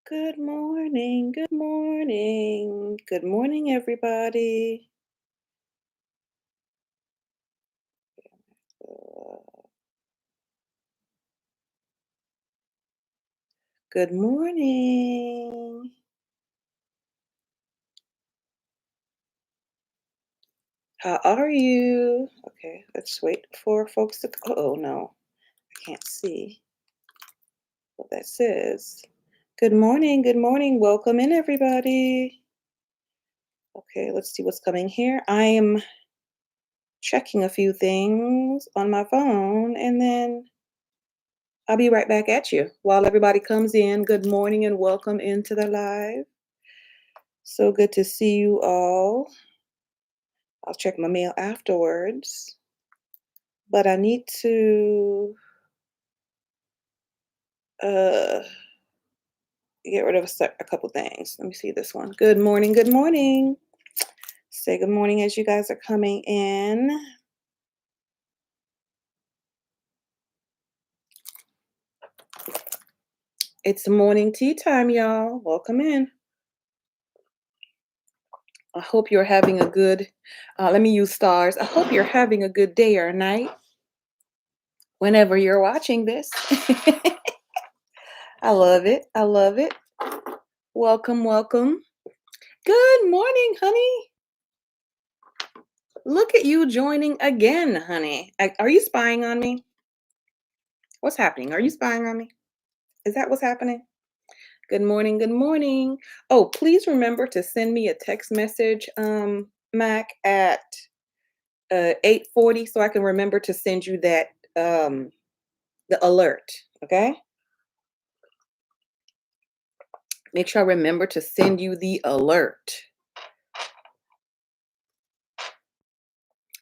Good morning. Good morning. Good morning, everybody. Uh, Good morning. How are you? Okay, let's wait for folks to. Oh, no, I can't see what that says. Good morning. Good morning. Welcome in, everybody. Okay, let's see what's coming here. I am checking a few things on my phone and then I'll be right back at you while everybody comes in. Good morning and welcome into the live. So good to see you all. I'll check my mail afterwards, but I need to uh, get rid of a couple things. Let me see this one. Good morning. Good morning. Say good morning as you guys are coming in. It's morning tea time, y'all. Welcome in. I hope you're having a good, let me use stars. I hope you're having a good day or night whenever you're watching this. I love it. I love it. Welcome, welcome. Good morning, honey. Look at you joining again, honey. Are you spying on me? What's happening? Are you spying on me? Is that what's happening? Good morning. Good morning. Oh, please remember to send me a text message, Mac, at 8:40 so I can remember to send you that the alert. Okay? Make sure I remember to send you the alert.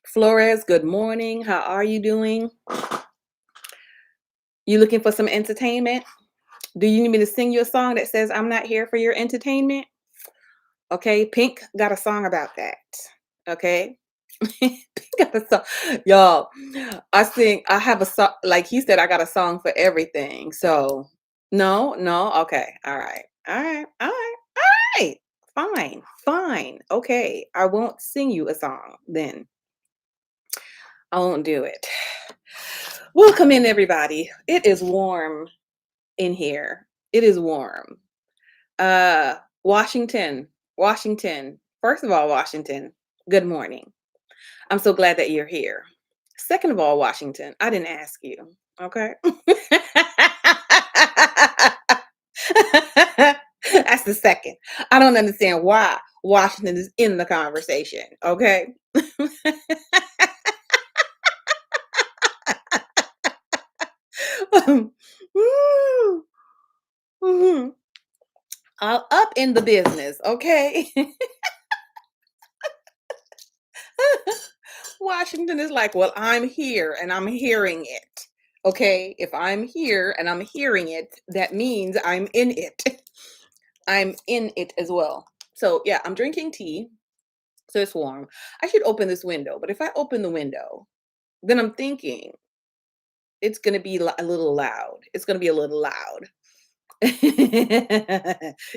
Flores, good morning. How are you doing? You looking for some entertainment? Do you need me to sing you a song that says I'm not here for your entertainment? Okay, Pink got a song about that. Okay. Pink got a song. Y'all, I have a song, like he said, I got a song for everything. So no, no, okay. All right. All right. All right. All right. Fine. Fine. Okay. I won't sing you a song then. I won't do it. Welcome in, everybody. It is warm in here. It is warm. Washington, Washington. First of all, Washington, good morning. I'm so glad that you're here. Second of all, Washington, I didn't ask you. Okay. That's the second. I don't understand why Washington is in the conversation. Okay. Woo. Mhm. Up in the business. Okay. Washington is like, well, I'm here and I'm hearing it. Okay. If I'm here and I'm hearing it, that means I'm in it. I'm in it as well. So, yeah, I'm drinking tea. So it's warm. I should open this window. But if I open the window, then I'm thinking it's going to be a little loud. It's going to be a little loud.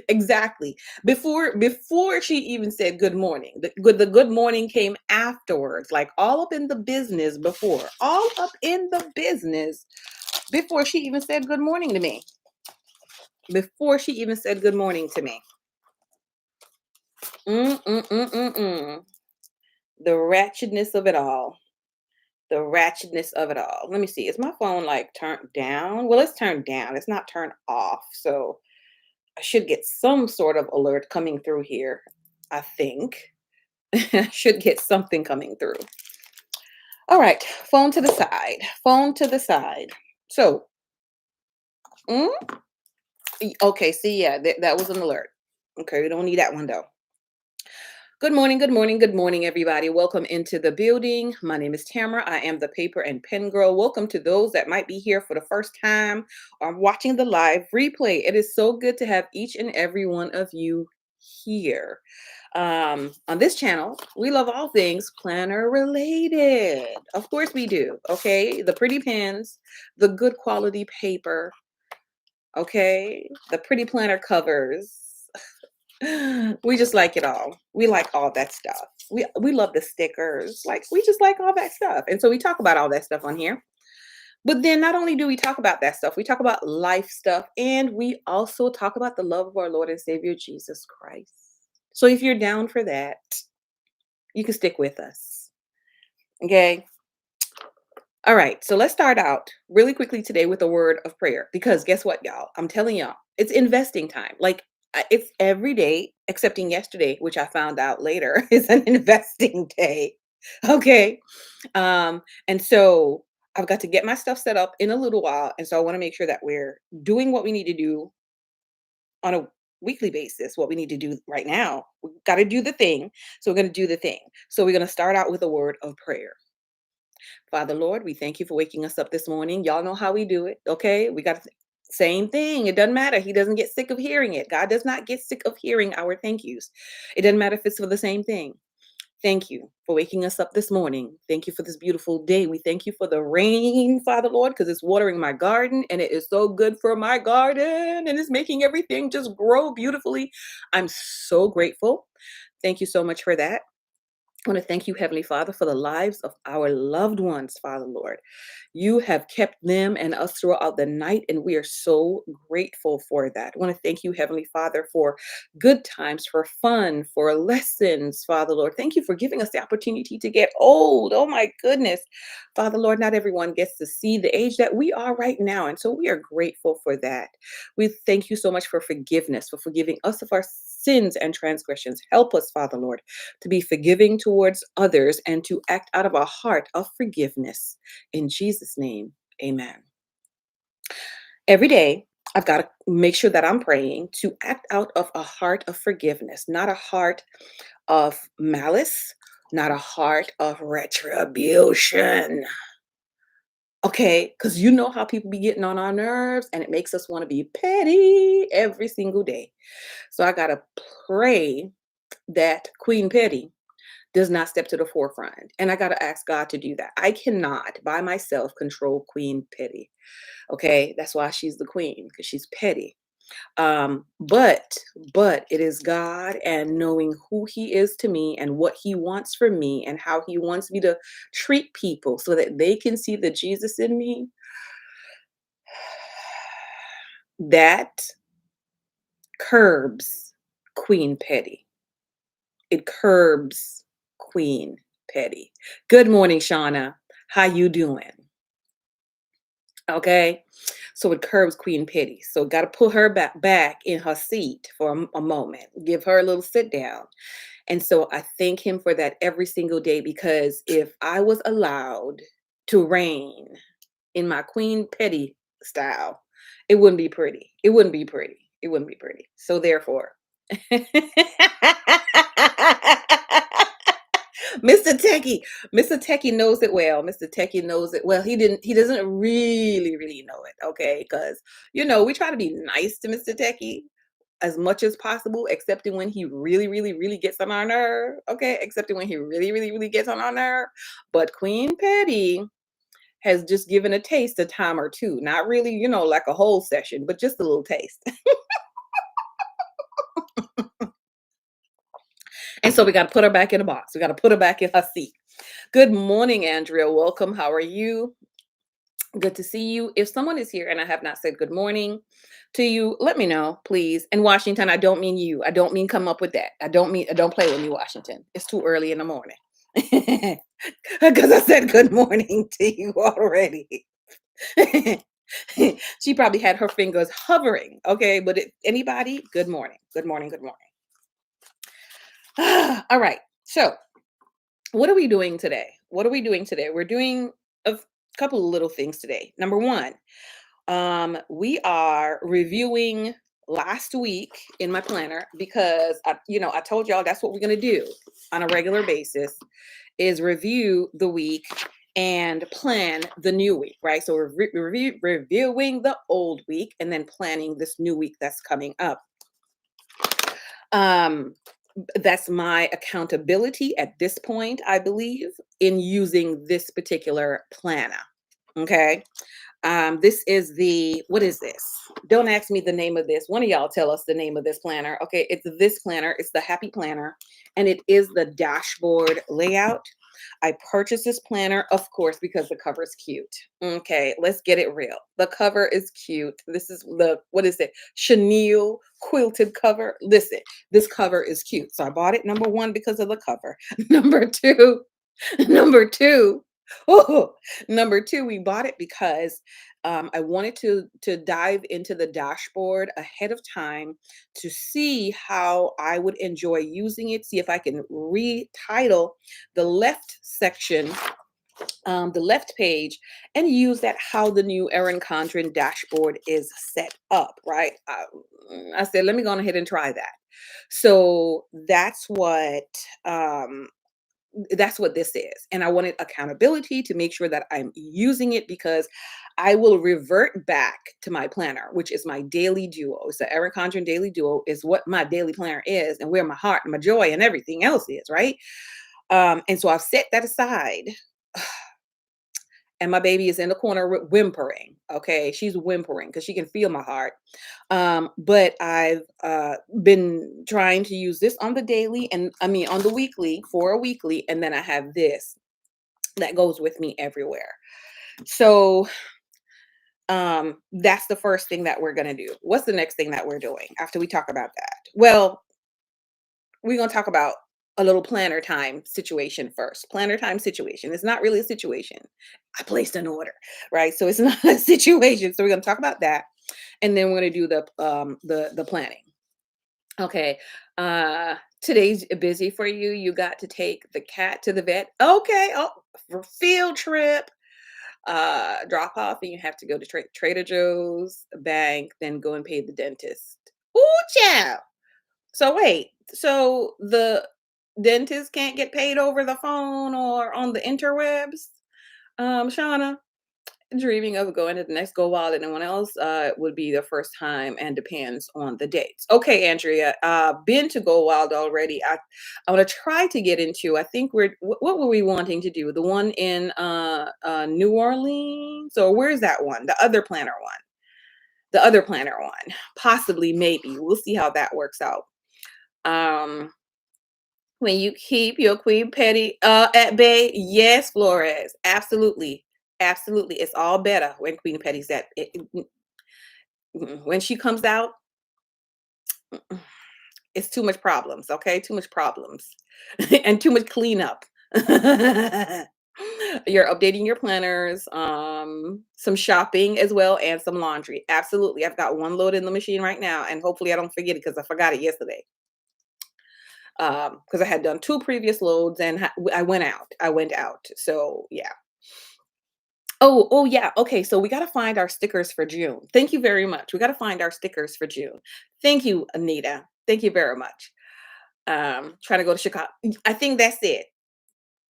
Exactly. Before she even said good morning. The good morning came afterwards, like all up in the business before. All up in the business before she even said good morning to me. Before she even said good morning to me. Mm-mm-mm-mm-mm. The ratchetness of it all. The ratchetness of it all. Let me see. Is my phone like turned down? Well, it's turned down. It's not turned off. So I should get some sort of alert coming through here. I think. I should get something coming through. All right. Phone to the side. Phone to the side. So, mm, okay. See, yeah, that was an alert. Okay. We don't need that one though. Good morning, good morning, good morning, everybody. Welcome into the building. My name is Tamara. I am the paper and pen girl. Welcome to those that might be here for the first time or watching the live replay. It is so good to have each and every one of you here. On this channel, we love all things planner related. Of course we do. Okay. The pretty pens, the good quality paper, Okay? The pretty planner covers. We just like it all. We like all that stuff. We love the stickers. Like we just like all that stuff. And so we talk about all that stuff on here. But then not only do we talk about that stuff, we talk about life stuff and we also talk about the love of our Lord and Savior Jesus Christ. So if you're down for that, you can stick with us. Okay? All right, so let's start out really quickly today with a word of prayer because guess what, y'all? I'm telling y'all, it's investing time. Like it's every day, excepting yesterday, which I found out later is an investing day. Okay. And so I've got to get my stuff set up in a little while. And so I want to make sure that we're doing what we need to do on a weekly basis, what we need to do right now. We've got to do the thing. So we're going to do the thing. So we're going to start out with a word of prayer. Father, Lord, we thank you for waking us up this morning. Y'all know how we do it. Okay. We got the same thing. It doesn't matter. He doesn't get sick of hearing it. God does not get sick of hearing our thank yous. It doesn't matter if it's for the same thing. Thank you for waking us up this morning. Thank you for this beautiful day. We thank you for the rain, Father Lord, because it's watering my garden and it is so good for my garden and it's making everything just grow beautifully. I'm so grateful. Thank you so much for that. I want to thank you, Heavenly Father, for the lives of our loved ones, Father Lord. You have kept them and us throughout the night, and we are so grateful for that. I want to thank you, Heavenly Father, for good times, for fun, for lessons, Father Lord. Thank you for giving us the opportunity to get old. Oh, my goodness. Father Lord, not everyone gets to see the age that we are right now, and so we are grateful for that. We thank you so much for forgiveness, for forgiving us of our sins and transgressions. Help us, Father Lord, to be forgiving towards others and to act out of a heart of forgiveness. In Jesus' name, amen. Every day, I've got to make sure that I'm praying to act out of a heart of forgiveness, not a heart of malice, not a heart of retribution. Okay, because you know how people be getting on our nerves and it makes us want to be petty every single day. So I got to pray that Queen Petty does not step to the forefront. And I got to ask God to do that. I cannot by myself control Queen Petty. Okay. That's why she's the queen because she's petty. But it is God and knowing who he is to me and what he wants from me and how he wants me to treat people so that they can see the Jesus in me. That curbs Queen Petty. It curbs Queen Petty. Good morning, Shauna. How you doing? Okay. So it curbs Queen Petty. So got to put her back in her seat for a moment. Give her a little sit down. And so I thank him for that every single day because if I was allowed to reign in my Queen Petty style, it wouldn't be pretty. It wouldn't be pretty. It wouldn't be pretty. So therefore, Mr. Techie, Mr. Techie knows it well. Mr. Techie knows it well. He doesn't really know it, okay? Because we try to be nice to Mr. Techie as much as possible, excepting when he really gets on our nerve. Okay, excepting when he really gets on our nerve. But Queen Petty has just given a taste a time or two. Not really, like a whole session, but just a little taste. And so we got to put her back in the box. We got to put her back in her seat. Good morning, Andrea. Welcome. How are you? Good to see you. If someone is here and I have not said good morning to you, let me know, please. In Washington, I don't mean you. I don't mean come up with that. I don't play with me, Washington. It's too early in the morning. Because I said good morning to you already. She probably had her fingers hovering. Okay, but anybody, good morning. Good morning. Good morning. All right. So, what are we doing today? What are we doing today? We're doing a couple of little things today. Number one, we are reviewing last week in my planner because I told y'all that's what we're gonna do on a regular basis is review the week and plan the new week, right? So we're reviewing the old week and then planning this new week that's coming up. That's my accountability at this point, I believe, in using this particular planner. Okay. This is the what is this? Don't ask me the name of this. One of y'all tell us the name of this planner. Okay, it's this planner. It's the Happy Planner, and it is the dashboard layout. I purchased this planner, of course, because the cover is cute. Okay, let's get it real. The cover is cute. This is the what is it? Chenille quilted cover. Listen, this cover is cute. So I bought it number one because of the cover. Number two, number two. Oh, number two, we bought it because I wanted to dive into the dashboard ahead of time to see how I would enjoy using it. See if I can retitle the left section, the left page, and use that how the new Erin Condren dashboard is set up. Right? I said, let me go on ahead and try that. So that's what this is. And I wanted accountability to make sure that I'm using it because I will revert back to my planner, which is my daily duo. It's the Eric Condren Daily Duo is what my daily planner is and where my heart and my joy and everything else is, right? And so I've set that aside. And my baby is in the corner whimpering. Okay, she's whimpering because she can feel my heart. But I've been trying to use this on the daily and I mean on the weekly for a weekly, and then I have this that goes with me everywhere. So that's the first thing that we're gonna do. What's the next thing that we're doing after we talk about that? Well, we're going to talk about a little planner time situation first. Planner time situation. It's not really a situation. I placed an order, right? So it's not a situation. So we're going to talk about that, and then we're going to do the planning. Okay. Today's busy for you. You got to take the cat to the vet. Okay. Oh, for field trip. Drop off, and you have to go to Trader Joe's, bank, then go and pay the dentist. Ooh, child. So wait, so the dentist can't get paid over the phone or on the interwebs? Shauna, dreaming of going to the next Go Wild and anyone else would be the first time and depends on the dates. Okay, Andrea, been to Go Wild already. I want to try to get into. I think what were we wanting to do? The one in New Orleans, or where's that one? The other planner one. The other planner one. Possibly, maybe. We'll see how that works out. Um, when you keep your queen petty at bay, yes, Flores, absolutely, absolutely. It's all better when Queen Petty's when she comes out. It's too much problems, okay? Too much problems and too much cleanup. You're updating your planners, some shopping as well, and some laundry. Absolutely. I've got one load in the machine right now, and hopefully I don't forget it because I forgot it yesterday. Because I had done two previous loads and I went out. I went out. So yeah. Oh yeah. Okay. So we got to find our stickers for June. Thank you very much. We got to find our stickers for June. Thank you, Anita. Thank you very much. Trying to go to Chicago. I think that's it.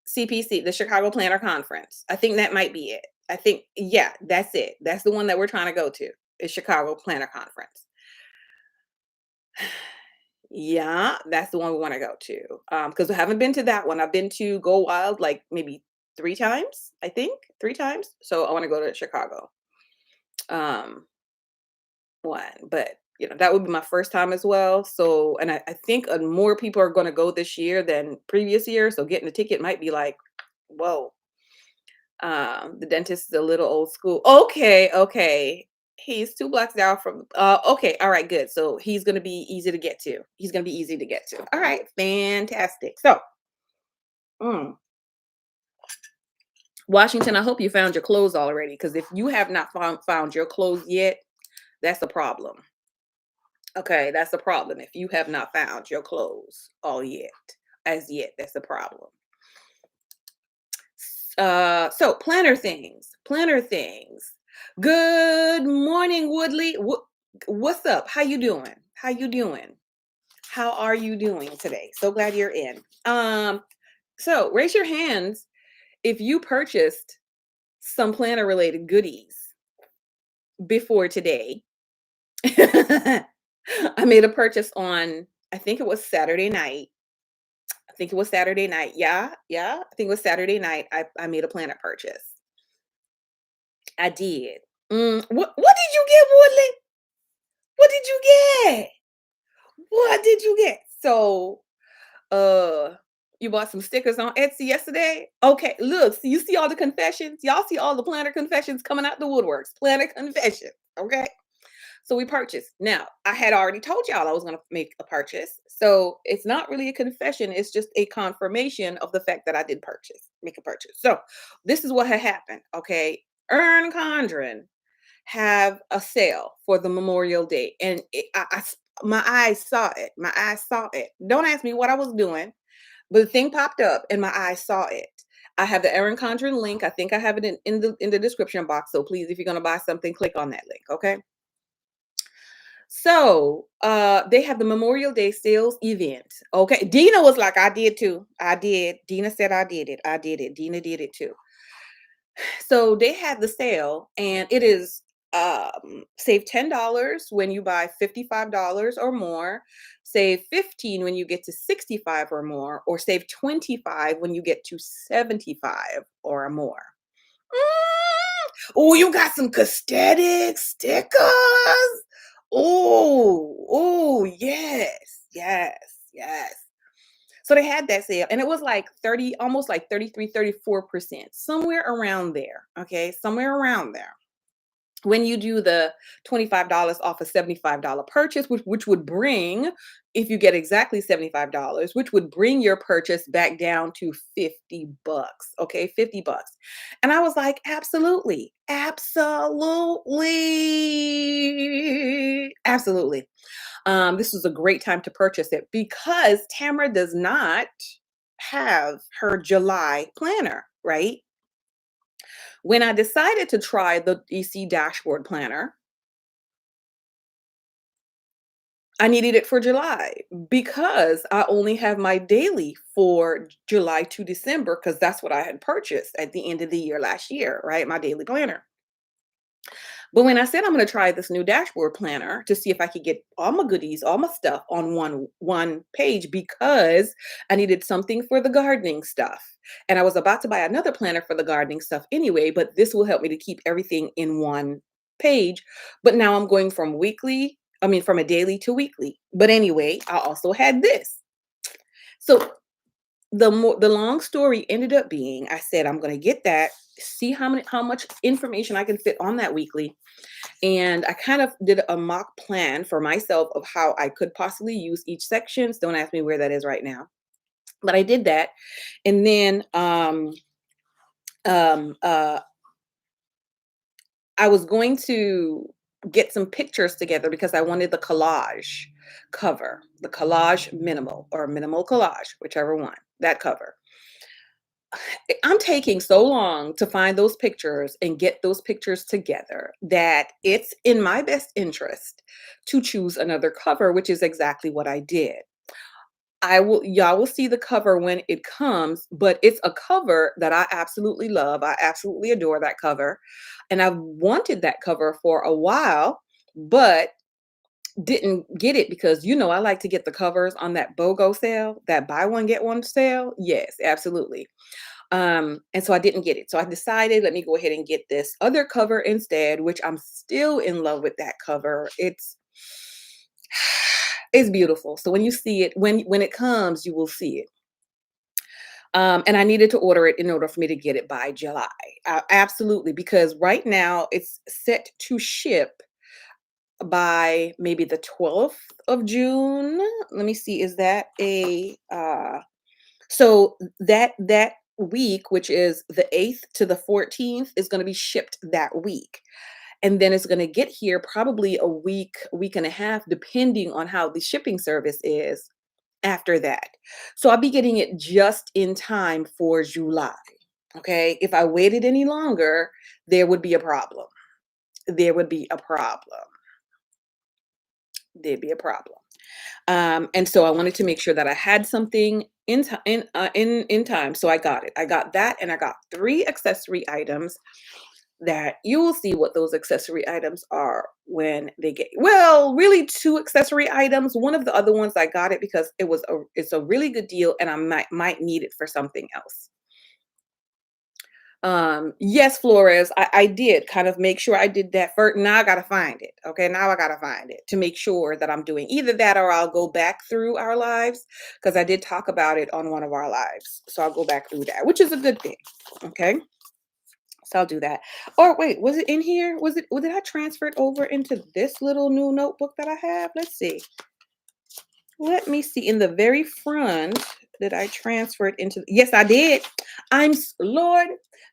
CPC, the Chicago Planner Conference. I think that might be it. I think, yeah, that's it. That's the one that we're trying to go to. Is Chicago Planner Conference. Yeah, that's the one we wanna go to, because I haven't been to that one. I've been to Go Wild, like, maybe 3 times, I think, 3 times, so I wanna go to Chicago, um, one, but, that would be my first time as well, so and I think, more people are gonna go this year than previous years, so getting a ticket might be like, "Whoa." The dentist is a little old school. Okay, okay. He's 2 blocks down from okay, all right, good. So he's gonna be easy to get to. He's gonna be easy to get to. All right, fantastic. So, mm, Washington, I hope you found your clothes already. Because if you have not found your clothes yet, that's a problem. Okay, that's a problem. If you have not found your clothes all yet, as yet, that's a problem. So planner things. Good morning, Woodley. What's up? How you doing? How you doing? How are you doing today? So glad you're in. So raise your hands if you purchased some planner related goodies before today. I made a purchase on, I think it was Saturday night. I think it was Saturday night. Yeah, yeah. I think it was Saturday night. I made a planner purchase. I did. What did you get, Woodley? What did you get? What did you get? So, uh, you bought some stickers on Etsy yesterday? Okay, look, see, you see all the confessions? Y'all see all the planner confessions coming out the woodworks. Planner confession. Okay. So we purchased. Now, I had already told y'all I was going to make a purchase. So it's not really a confession. It's just a confirmation of the fact that I did make a purchase. So this is what had happened. Okay. Earn Condren have a sale for the Memorial Day. And my eyes saw it. My eyes saw it. Don't ask me what I was doing, but the thing popped up and my eyes saw it. I have the Erin Condren link. I think I have it in the description box. So please, if you're gonna buy something, click on that link. Okay. So they have the Memorial Day sales event. Okay. Dina was like, I did too. I did. Dina said I did it. I did it. Dina did it too. So they had the sale, and it is save $10 when you buy $55 or more, save 15 when you get to 65 or more, or save 25 when you get to 75 or more. Oh, you got some cosmetic stickers. Oh, yes, yes, yes. So they had that sale, and it was like 30, almost like 33, 34%, somewhere around there. Okay, somewhere around there. When you do the $25 off a $75 purchase, which would bring, if you get exactly $75, which would bring your purchase back down to 50 bucks. Okay, 50 bucks. And I was like, absolutely, absolutely, absolutely. This was a great time to purchase it because Tamara does not have her July planner, right? When I decided to try the EC dashboard planner, I needed it for July because I only have my daily for July to December because that's what I had purchased at the end of the year last year, right? My daily planner. But when I said I'm going to try this new dashboard planner to see if I could get all my goodies, all my stuff on one page because I needed something for the gardening stuff. And I was about to buy another planner for the gardening stuff anyway, but this will help me to keep everything in one page. But now I'm going from from a daily to weekly. But anyway, I also had this. So the long story ended up being I said I'm going to get that, see how much information I can fit on that weekly, and I kind of did a mock plan for myself of how I could possibly use each sections. Don't ask me where that is right now. But I did that. And then um, uh, I was going to get some pictures together because I wanted the collage cover, the collage minimal or minimal collage, whichever one, that cover. I'm taking so long to find those pictures and get those pictures together that it's in my best interest to choose another cover, which is exactly what I did. Y'all will see the cover when it comes, but it's a cover that I absolutely love. I absolutely adore that cover. And I've wanted that cover for a while, but didn't get it because I like to get the covers on that BOGO sale, that buy one get one sale. Yes, absolutely. And so I didn't get it. So I decided, let me go ahead and get this other cover instead, which I'm still in love with that cover. It's beautiful. So when you see it, when it comes, you will see it. And I needed to order it in order for me to get it by July. Absolutely, because right now it's set to ship by maybe the 12th of June. Let me see, is that a so that week, which is the 8th to the 14th, is going to be shipped that week. And then it's going to get here probably a week and a half, depending on how the shipping service is after that. So I'll be getting it just in time for July. Okay. If I waited any longer, there would be a problem. There would be a problem. There'd be a problem. And so I wanted to make sure that I had something in time. So I got it. I got that, and I got three accessory items that you will see what those accessory items are when they get. Well, really two accessory items. One of the other ones I got it because it's a really good deal, and I might need it for something else. Yes, Flores, I did kind of make sure I did that first. Now I gotta find it. Okay, now I gotta find it to make sure that I'm doing either that or I'll go back through our lives because I did talk about it on one of our lives. So I'll go back through that, which is a good thing. Okay, so I'll do that. Or wait, was it in here? Was it? Or did I transfer it over into this little new notebook that I have? Let's see. Let me see. In the very front, did I transfer it into? Yes, I did. Lord.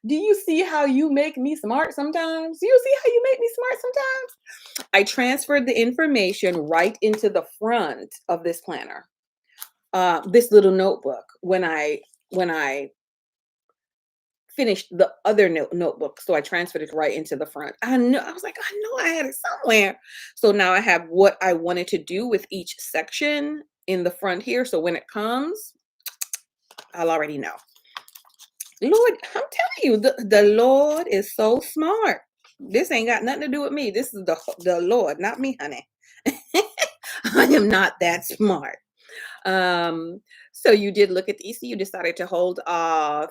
Do you see how you make me smart sometimes? Do you see how you make me smart sometimes? I transferred the information right into the front of this planner, this little notebook. When I finished the other notebook, so I transferred it right into the front. I know. I was like, I know I had it somewhere. So now I have what I wanted to do with each section in the front here. So when it comes, I'll already know. Lord, I'm telling you, the Lord is so smart. This ain't got nothing to do with me. This is the Lord, not me, honey. I am not that smart. Um, so you did look at the EC. You decided to hold off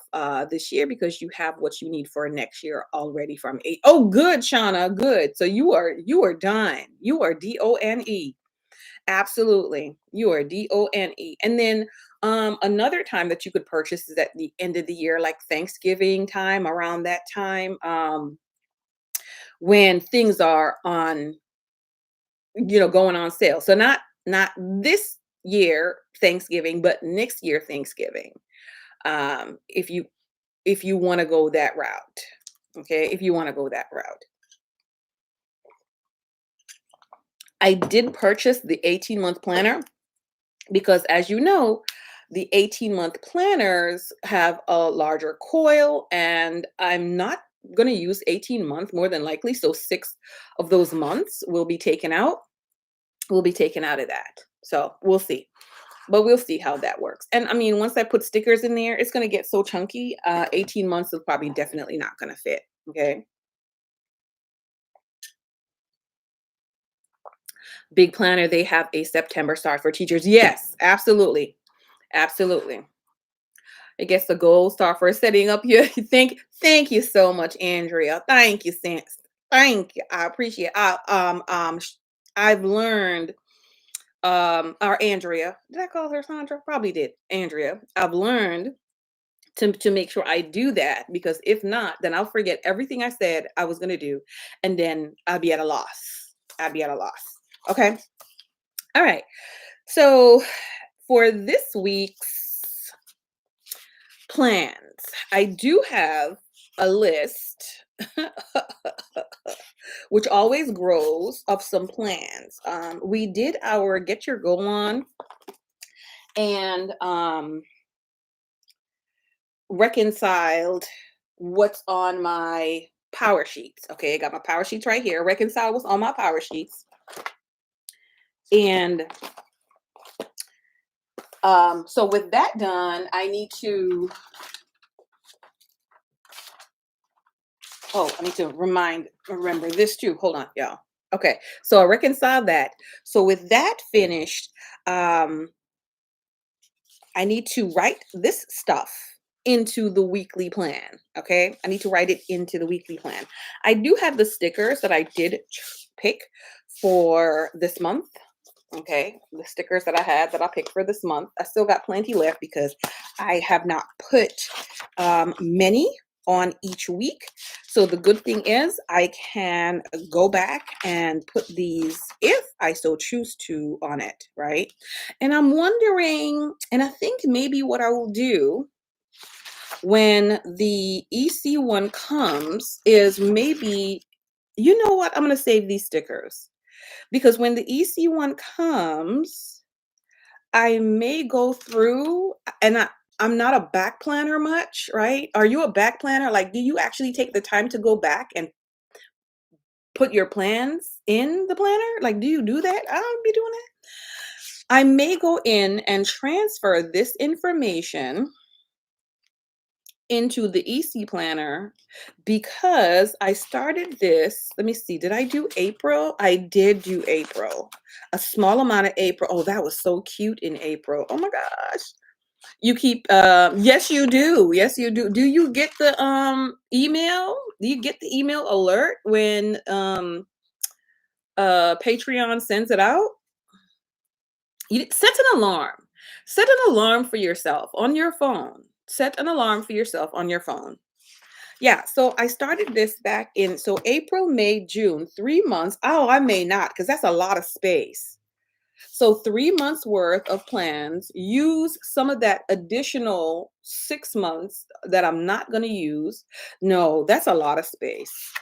this year because you have what you need for next year already from eight. Oh, good, Shauna, good. So you are done. You are DONE. Absolutely. You are DONE. And then another time that you could purchase is at the end of the year, like Thanksgiving time, around that time, when things are on, going on sale. So not this year Thanksgiving, but next year Thanksgiving. If you want to go that route. Okay, if you want to go that route. I did purchase the 18-month planner because as you know, the 18-month planners have a larger coil and I'm not going to use 18 months more than likely. So 6 of those months will be taken out. Will be taken out of that. So we'll see. But we'll see how that works. And I mean, once I put stickers in there, it's going to get so chunky. 18 months is probably definitely not going to fit. Okay. Big Planner, they have a September start for teachers. Yes, absolutely. Absolutely. I guess the gold star for setting up your thank you so much, Andrea. Thank you, Sense. Thank you. I appreciate I've learned or Andrea. Did I call her Sandra? Probably did. Andrea. I've learned to make sure I do that because if not, then I'll forget everything I said I was gonna do, and then I'll be at a loss. I'll be at a loss. Okay. All right. So for this week's plans, I do have a list, which always grows of some plans. We did our Get Your Go On and reconciled what's on my power sheets. Okay, I got my power sheets right here. Reconcile what's on my power sheets. And so with that done, I need to remember this too. Hold on, y'all. Okay, so I reconciled that. So with that finished, I need to write this stuff into the weekly plan. Okay, I need to write it into the weekly plan. I do have the stickers that I did pick for this month. Okay, the stickers that I had that I picked for this month. I still got plenty left because I have not put many on each week. So the good thing is I can go back and put these, if I so choose to, on it, right? And I'm wondering, and I think maybe what I will do when the EC one comes is maybe, you know what? I'm going to save these stickers because when the EC one comes, I may go through and I'm not a back planner much, right? Are you a back planner? Like, do you actually take the time to go back and put your plans in the planner? Like, do you do that? I don't be doing that. I may go in and transfer this information into the EC planner because I started this. Let me see. Did I do April? I did do April. A small amount of April. Oh, that was so cute in April. Oh my gosh. You keep yes you do. Yes you do. Do you get the email? Do you get the email alert when Patreon sends it out? You set an alarm. Set an alarm for yourself on your phone. Set an alarm for yourself on your phone. Yeah, so I started this back in so April, May, June, 3 months. Oh, I may not because that's a lot of space. So 3 months worth of plans, use some of that additional 6 months that I'm not going to use. No, that's a lot of space.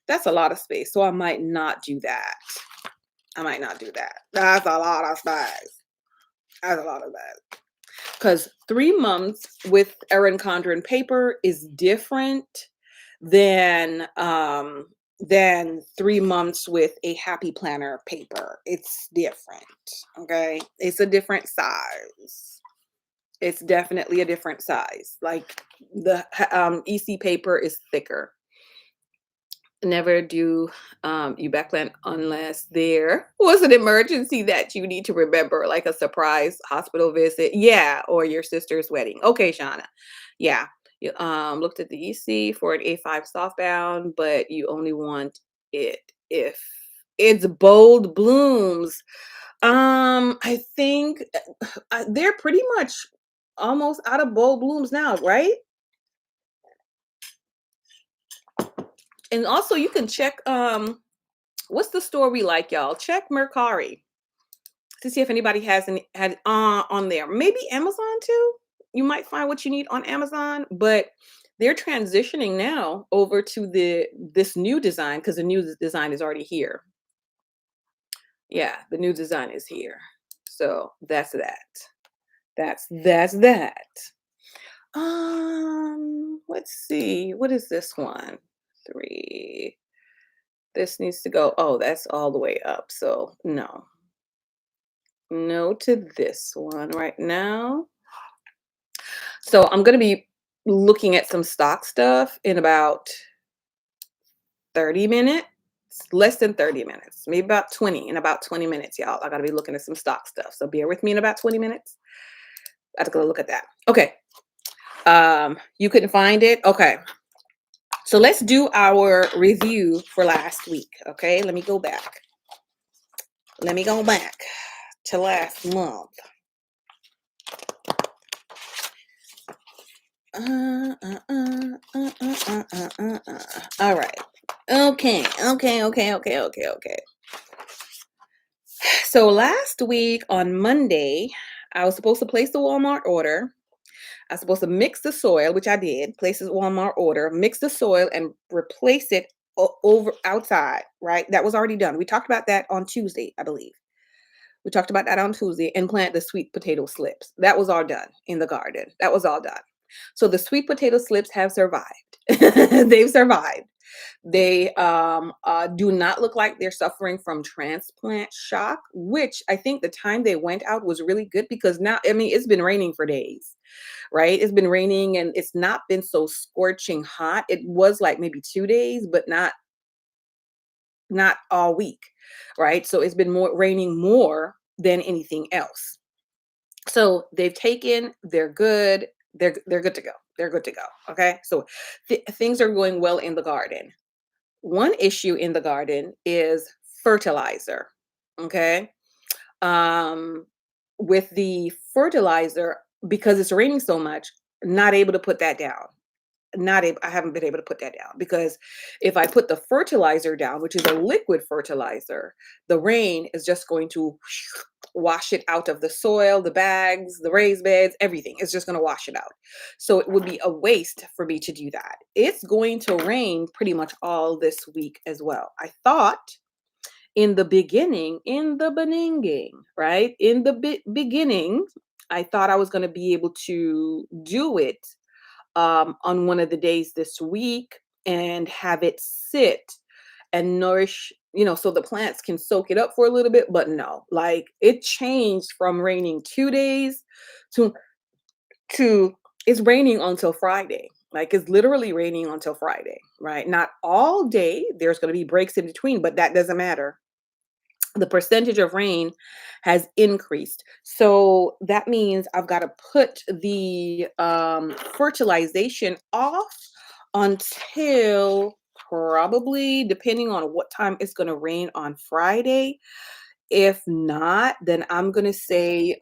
That's a lot of space. So I might not do that. I might not do that. That's a lot of space. That's a lot of that. Because 3 months with Erin Condren paper is different than 3 months with a happy planner paper. It's different. Okay. It's a different size. It's definitely a different size. Like the EC paper is thicker. Never do you backplan unless there was an emergency that you need to remember, like a surprise hospital visit. Yeah, or your sister's wedding. Okay, Shauna. Yeah. You looked at the EC for an A5 softbound, but you only want it if it's bold blooms. I think they're pretty much almost out of bold blooms now, right? And also you can check what's the store we like, y'all? Check Mercari to see if anybody has any had on there. Maybe Amazon too. You might find what you need on Amazon, but they're transitioning now over to this new design because the new design is already here. Yeah, the new design is here. So that's that. That's that. Let's see. What is this one? 3. This needs to go. Oh, that's all the way up. So no. No to this one right now. So I'm going to be looking at some stock stuff in about 30 minutes, less than 30 minutes, maybe about 20, in about 20 minutes, y'all. I got to be looking at some stock stuff. So bear with me in about 20 minutes. I have to go look at that. Okay. You couldn't find it? Okay. So let's do our review for last week. Okay. Let me go back. Let me go back to last month. All right. Okay. So last week on Monday, I was supposed to place the Walmart order. I was supposed to mix the soil, which I did, place the Walmart order, mix the soil and replace it over outside, right? That was already done. We talked about that on Tuesday, I believe. We talked about that on Tuesday and plant the sweet potato slips. That was all done in the garden. That was all done. So the sweet potato slips have survived. They've survived. They do not look like they're suffering from transplant shock, which I think the time they went out was really good because now, I mean, it's been raining for days, right? It's been raining and it's not been so scorching hot. It was like maybe 2 days, but not all week, right? So it's been more raining more than anything else. So they've taken, they're good. They're good to go. They're good to go. Okay. So things are going well in the garden. One issue in the garden is fertilizer. Okay. Um, with the fertilizer, because it's raining so much, not able to put that down. Not able, I haven't been able to put that down because if I put the fertilizer down, which is a liquid fertilizer, the rain is just going to wash it out of the soil, the bags, the raised beds, everything. It's just going to wash it out. So it would be a waste for me to do that. It's going to rain pretty much all this week as well. I thought in the beginning, right? In the beginning, I thought I was going to be able to do it on one of the days this week and have it sit and nourish, so the plants can soak it up for a little bit. But no, like it changed from raining 2 days to to it's raining until Friday. Like it's literally raining until Friday, right? Not all day. There's going to be breaks in between, but that doesn't matter. The percentage of rain has increased. So that means I've got to put the fertilization off until probably depending on what time it's going to rain on Friday. If not, then I'm going to say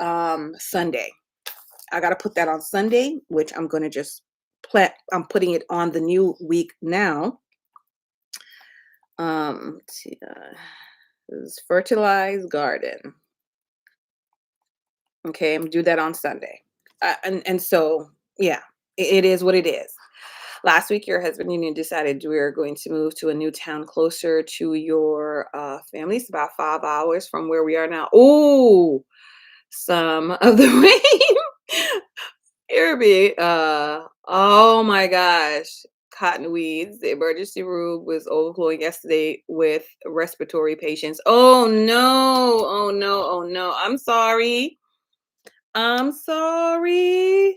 Sunday. I got to put that on Sunday, which I'm going to just I'm putting it on the new week now. Let's see, this is fertilized garden. Okay, I'm do that on Sunday. And so yeah, it is what it is. Last week, your husband and you decided we are going to move to a new town closer to your family. It's about 5 hours from where we are now. Oh, some of the rain. Irby, oh my gosh. Cotton weeds. The emergency room was overflowing yesterday with respiratory patients. Oh no. Oh no. Oh no. I'm sorry. I'm sorry.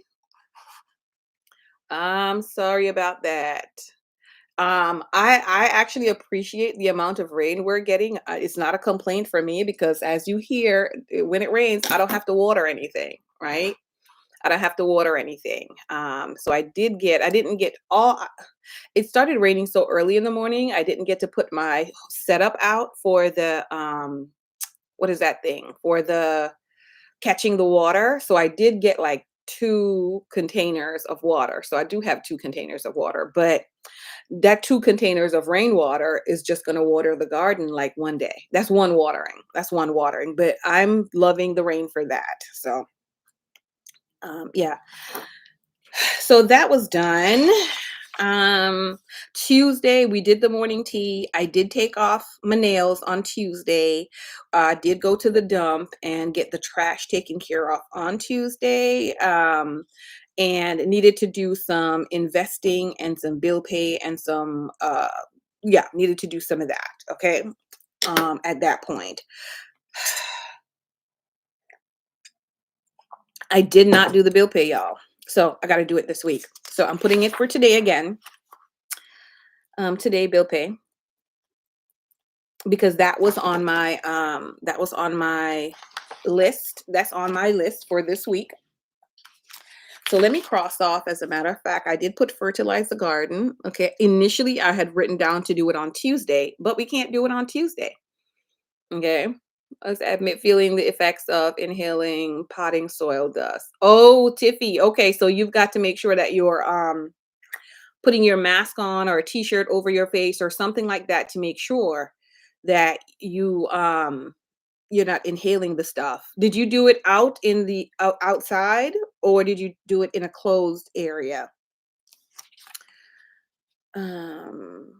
I'm sorry about that. I actually appreciate the amount of rain we're getting. It's not a complaint for me because as you hear, when it rains, I don't have to water anything, right? I don't have to water anything. So I didn't get it started raining so early in the morning. I didn't get to put my setup out for the what is that thing? For the catching the water. So I did get like 2 containers of water. So I do have 2 containers of water, but that 2 containers of rainwater is just going to water the garden like one day. That's one watering. That's one watering. But I'm loving the rain for that. So yeah. So that was done. Tuesday we did the morning tea. I did take off my nails on Tuesday. I did go to the dump and get the trash taken care of on Tuesday. And needed to do some investing and some bill pay and some yeah, needed to do some of that. Okay. At that point. I did not do the bill pay, y'all. So I gotta do it this week. So I'm putting it for today again. Today bill pay because that was on my list. That's on my list for this week. So let me cross off. As a matter of fact, I did put fertilize the garden. Okay. Initially, I had written down to do it on Tuesday, but we can't do it on Tuesday. Okay. Let's admit feeling the effects of inhaling potting soil dust. Oh, Tiffy. Okay. So you've got to make sure that you're putting your mask on or a t-shirt over your face or something like that to make sure that you're not inhaling the stuff. Did you do it out in the outside or did you do it in a closed area? Garden.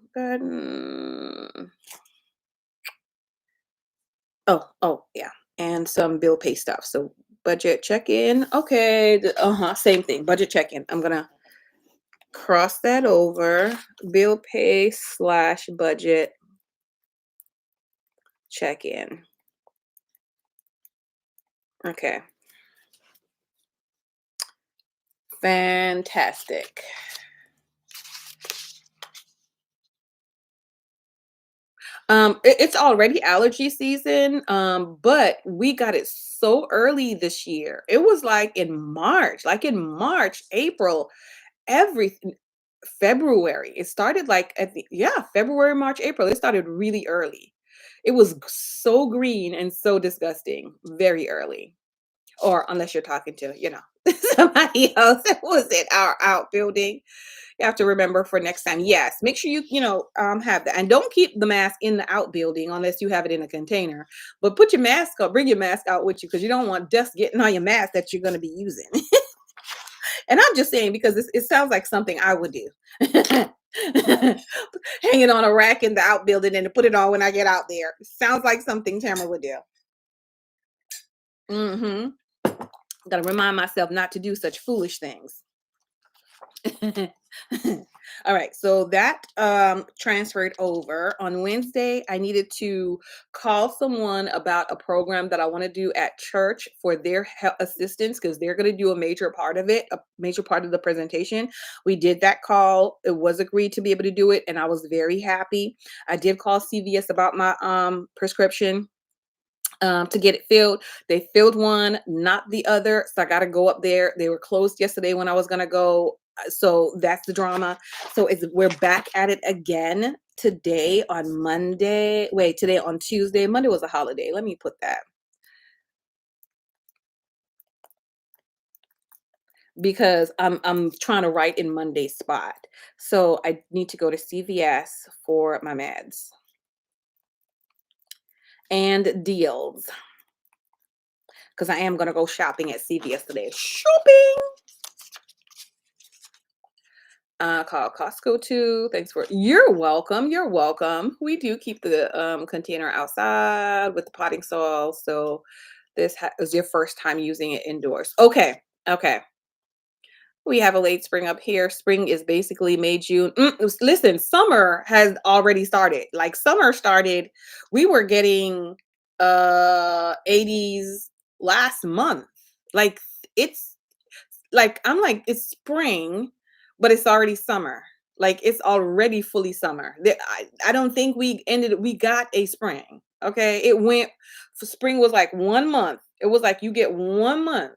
Oh, yeah. And some bill pay stuff. So budget check-in. Okay. Same thing. Budget check-in. I'm gonna cross that over. Bill pay slash budget check-in. Okay. Fantastic. It's already allergy season, but we got it so early this year. It was like in March, April, everything. February. It started like at the yeah, February, March, April. It started really early. It was so green and so disgusting very early. Or unless you're talking to, somebody else that was in our outbuilding. You have to remember for next time. Yes, make sure you have that. And don't keep the mask in the outbuilding unless you have it in a container. But put your mask up, bring your mask out with you because you don't want dust getting on your mask that you're going to be using. And I'm just saying because it sounds like something I would do. Hang it on a rack in the outbuilding and to put it on when I get out there. Sounds like something Tamara would do. Mm-hmm. Gotta remind myself not to do such foolish things. All right, so that transferred over. On Wednesday, I needed to call someone about a program that I want to do at church for their assistance because they're going to do a major part of it, a major part of the presentation. We did that call. It was agreed to be able to do it, and I was very happy. I did call CVS about my prescription. to get it filled. They filled one, not the other. So I got to go up there. They were closed yesterday when I was going to go. So that's the drama. So we're back at it again today on Monday. Wait, today on Tuesday. Monday was a holiday. Let me put that because I'm trying to write in Monday's spot. So I need to go to CVS for my meds and deals because I am going to go shopping at CVS today. Shopping. Call Costco too. Thanks for you're welcome. You're welcome. We do keep the container outside with the potting soil. So this is your first time using it indoors. Okay. Okay. We have a late spring up here. Spring is basically May, June. Listen, summer has already started. Like summer started. We were getting 80s last month. Like it's like I'm like it's spring, but it's already summer. Like it's already fully summer. I don't think we got a spring. Okay. It went for spring was like 1 month. It was like you get 1 month.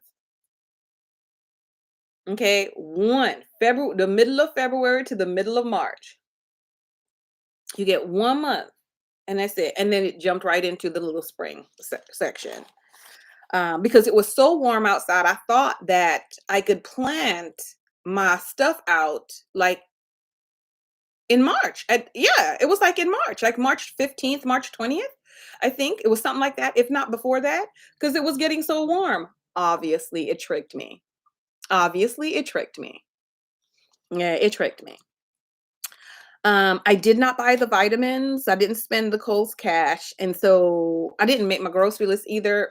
Okay. One February, the middle of February to the middle of March. You get 1 month and that's it. And then it jumped right into the little spring section. Because it was so warm outside, I thought that I could plant my stuff out like in March. Yeah, it was like in March, like March 15th, March 20th. I think it was something like that, if not before that, because it was getting so warm. Obviously, it tricked me. Obviously, it tricked me. Yeah, it tricked me. I did not buy the vitamins. I didn't spend the Kohl's cash, and so I didn't make my grocery list either.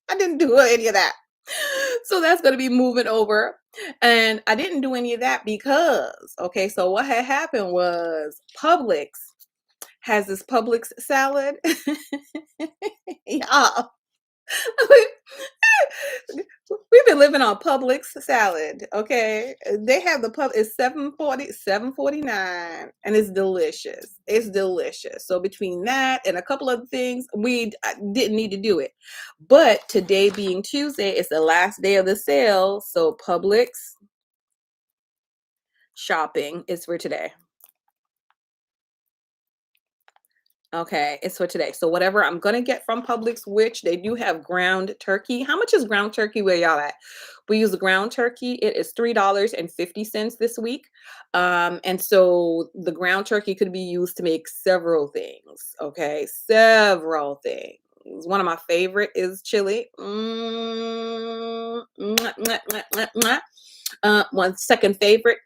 I didn't do any of that. So that's going to be moving over. And I didn't do any of that because, okay, so what had happened was Publix has this Publix salad. Yeah. We've been living on Publix salad, okay? They have the pub it's 7.49, and it's delicious. It's delicious. So between that and a couple other things, I didn't need to do it. But today being Tuesday, it's the last day of the sale, so Publix shopping is for today. Okay, it's for today. So whatever I'm gonna get from Publix, which they do have ground turkey. How much is ground turkey where y'all at? We use the ground turkey. It is $3.50 this week. And so the ground turkey could be used to make several things. Okay, several things. One of my favorite is chili. Mwah, mwah, mwah, mwah, mwah. One second favorite,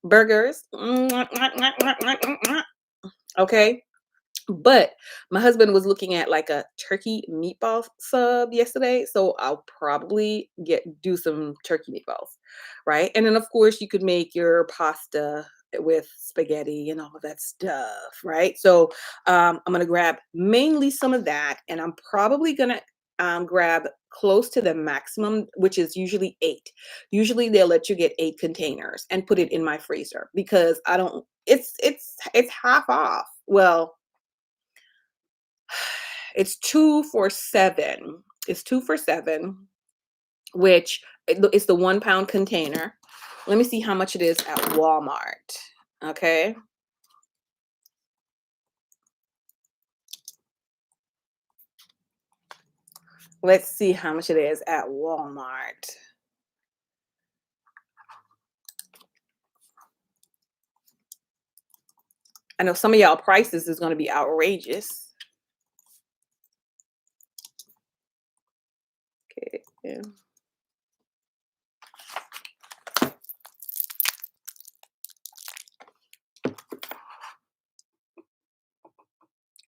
burgers. Mwah, mwah, mwah, mwah, mwah, mwah, mwah. Okay, but my husband was looking at like a turkey meatball sub yesterday, so I'll probably do some turkey meatballs, right? And then of course you could make your pasta with spaghetti and all of that stuff, right? So I'm gonna grab mainly some of that, and I'm probably gonna grab close to the maximum, which is usually 8. Usually they'll let you get 8 containers and put it in my freezer because I don't. It's half off. Well, it's 2 for $7. It's 2 for $7, which it's the 1 pound container. Let me see how much it is at Walmart. Okay. Let's see how much it is at Walmart. I know some of y'all prices is going to be outrageous. Okay. Yeah.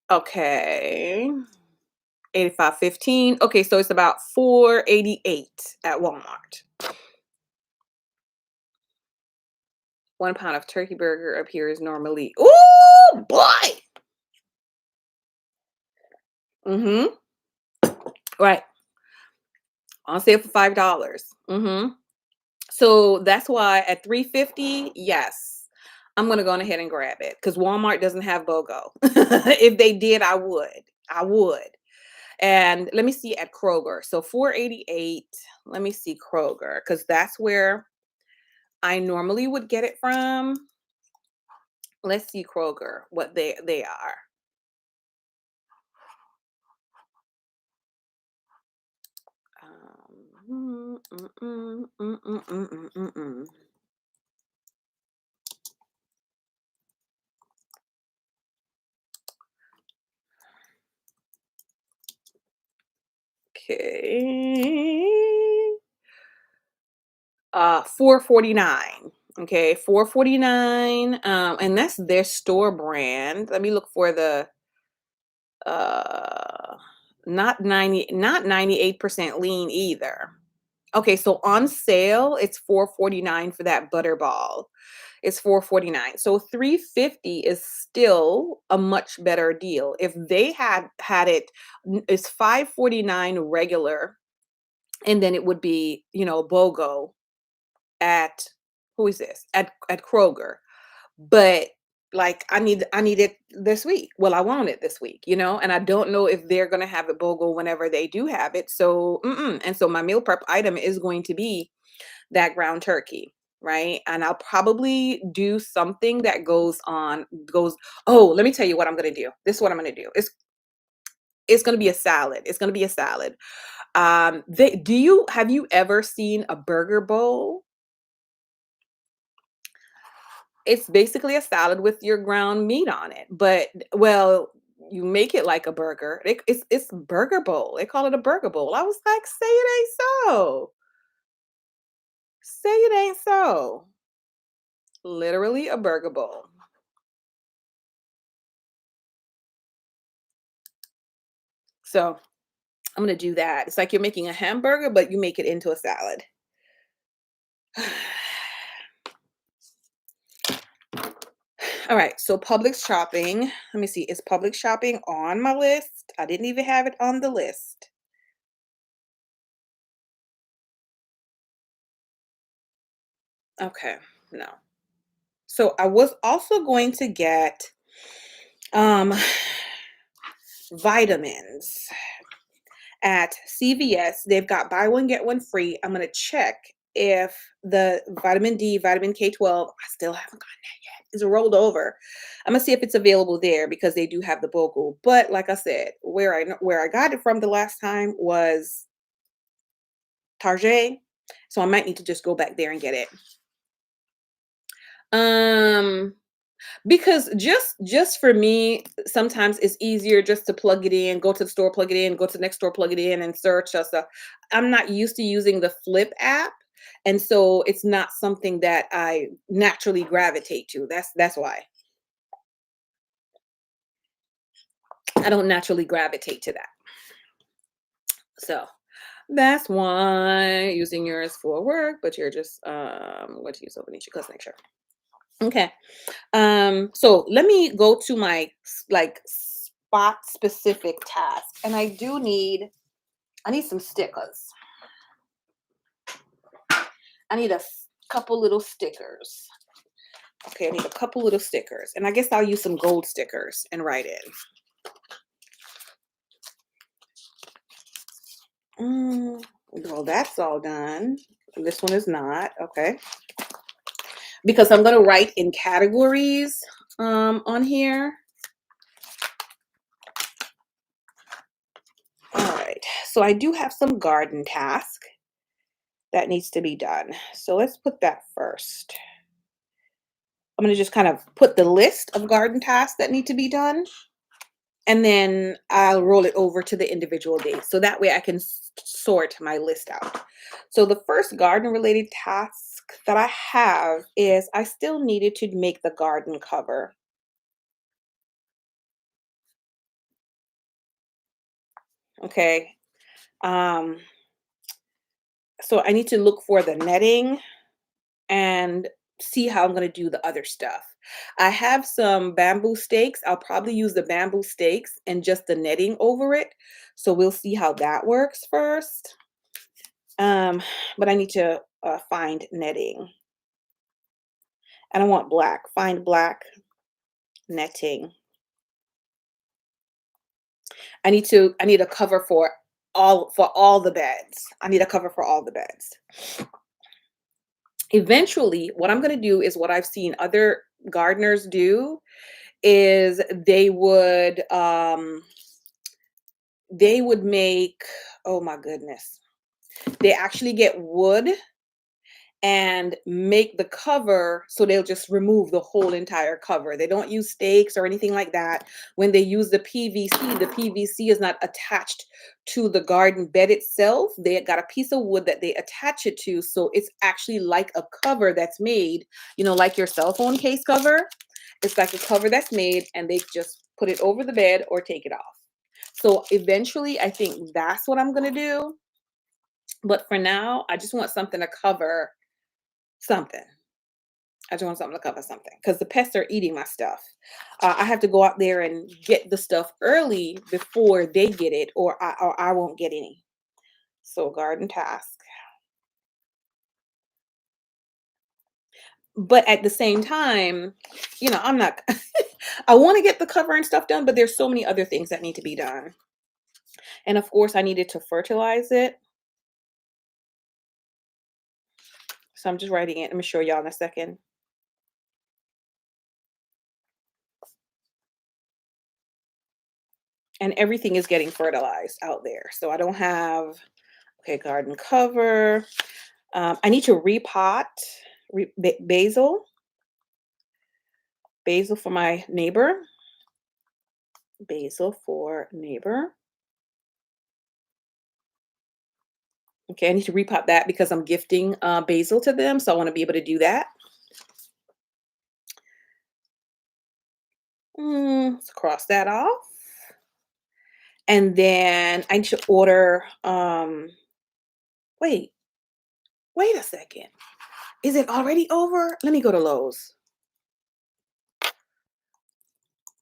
Okay. 85.15. Okay, so it's about 4.88 at Walmart. 1 pound of turkey burger appears normally. Oh boy. Mm-hmm. Right. On sale for $5. Mm-hmm. So that's why at 3.50, yes, I'm gonna go on ahead and grab it because Walmart doesn't have BOGO. If they did, I would. I would. And let me see at Kroger. So 488. Let me see Kroger because that's where I normally would get it from. Let's see Kroger, what they are. Mm, mm, mm, mm, mm, mm, mm. Okay. 449. Okay, 449. And that's their store brand. Let me look for the uh not 98% lean either. Okay, so on sale, it's 449 for that butterball. It's 449. So 350 is still a much better deal. If they had it, it's 549 regular, and then it would be, BOGO at who is this? At Kroger. But like I need it this week. Well, I want it this week, and I don't know if they're gonna have it BOGO whenever they do have it. So and so my meal prep item is going to be that ground turkey, right? And I'll probably do something that goes. Oh, let me tell you what I'm gonna do. This is what I'm gonna do. It's gonna be a salad. It's gonna be a salad. They do you have you ever seen a burger bowl? It's basically a salad with your ground meat on it, but well, you make it like a burger. It's burger bowl. They call it a burger bowl. I was like, say it ain't so. Say it ain't so. Literally a burger bowl. So I'm gonna do that. It's like you're making a hamburger, but you make it into a salad. All right, so Publix shopping. Let me see. Is Publix shopping on my list? I didn't even have it on the list. Okay, no. So I was also going to get um vitamins at CVS. They've got buy one get one free. I'm gonna check if the vitamin D, vitamin K12, I still haven't gotten that yet. It's rolled over. I'm gonna see if it's available there because they do have the BOGO. But like I said, where I got it from the last time was Target. So I might need to just go back there and get it. Um Because just for me, sometimes it's easier just to plug it in, go to the store, plug it in, go to the next store, plug it in, and search stuff. I'm not used to using the Flip app, and so it's not something that I naturally gravitate to. That's why I don't naturally gravitate to that. So that's why using yours for work, but you're just going to use Openisha. Let's make sure. Okay. So let me go to my like spot specific task. And I need some stickers. I need couple little stickers. Okay, I need a couple little stickers. And I guess I'll use some gold stickers and write in. Well, that's all done. This one is not. Okay. Because I'm gonna write in categories on here. All right. So I do have some garden task that needs to be done. So let's put that first. I'm going to just kind of put the list of garden tasks that need to be done, and then I'll roll it over to the individual days. So that way I can sort my list out. So the first garden related task that I have is I still needed to make the garden cover. Okay. Um, so I need to look for the netting and see how I'm going to do the other stuff. I have some bamboo stakes. I'll probably use the bamboo stakes and just the netting over it. So we'll see how that works first. Um, but I need to find netting. And I want black. Find black netting. I need a cover for all the beds. I need a cover for all the beds. Eventually, what I'm gonna do is what I've seen other gardeners do is they would make, oh my goodness. They actually get wood and make the cover, so they'll just remove the whole entire cover. They don't use stakes or anything like that. When they use the PVC is not attached to the garden bed itself. They got a piece of wood that they attach it to, so it's actually like a cover that's made, like your cell phone case cover. It's like a cover that's made, and they just put it over the bed or take it off. So eventually, I think that's what I'm gonna do. But for now, I just want something to cover something. I just want something to cover something because the pests are eating my stuff. I have to go out there and get the stuff early before they get it, or I won't get any. So garden task. But at the same time, I'm not. I want to get the cover and stuff done, but there's so many other things that need to be done. And of course, I needed to fertilize it. So I'm just writing it. Let me show y'all in a second. And everything is getting fertilized out there. So I don't have, okay, garden cover. I need to repot basil. Basil for my neighbor. Basil for neighbor. Okay, I need to repot that because I'm gifting basil to them. So I want to be able to do that. Let's cross that off. And then I need to order, wait, wait a second. Is it already over? Let me go to Lowe's.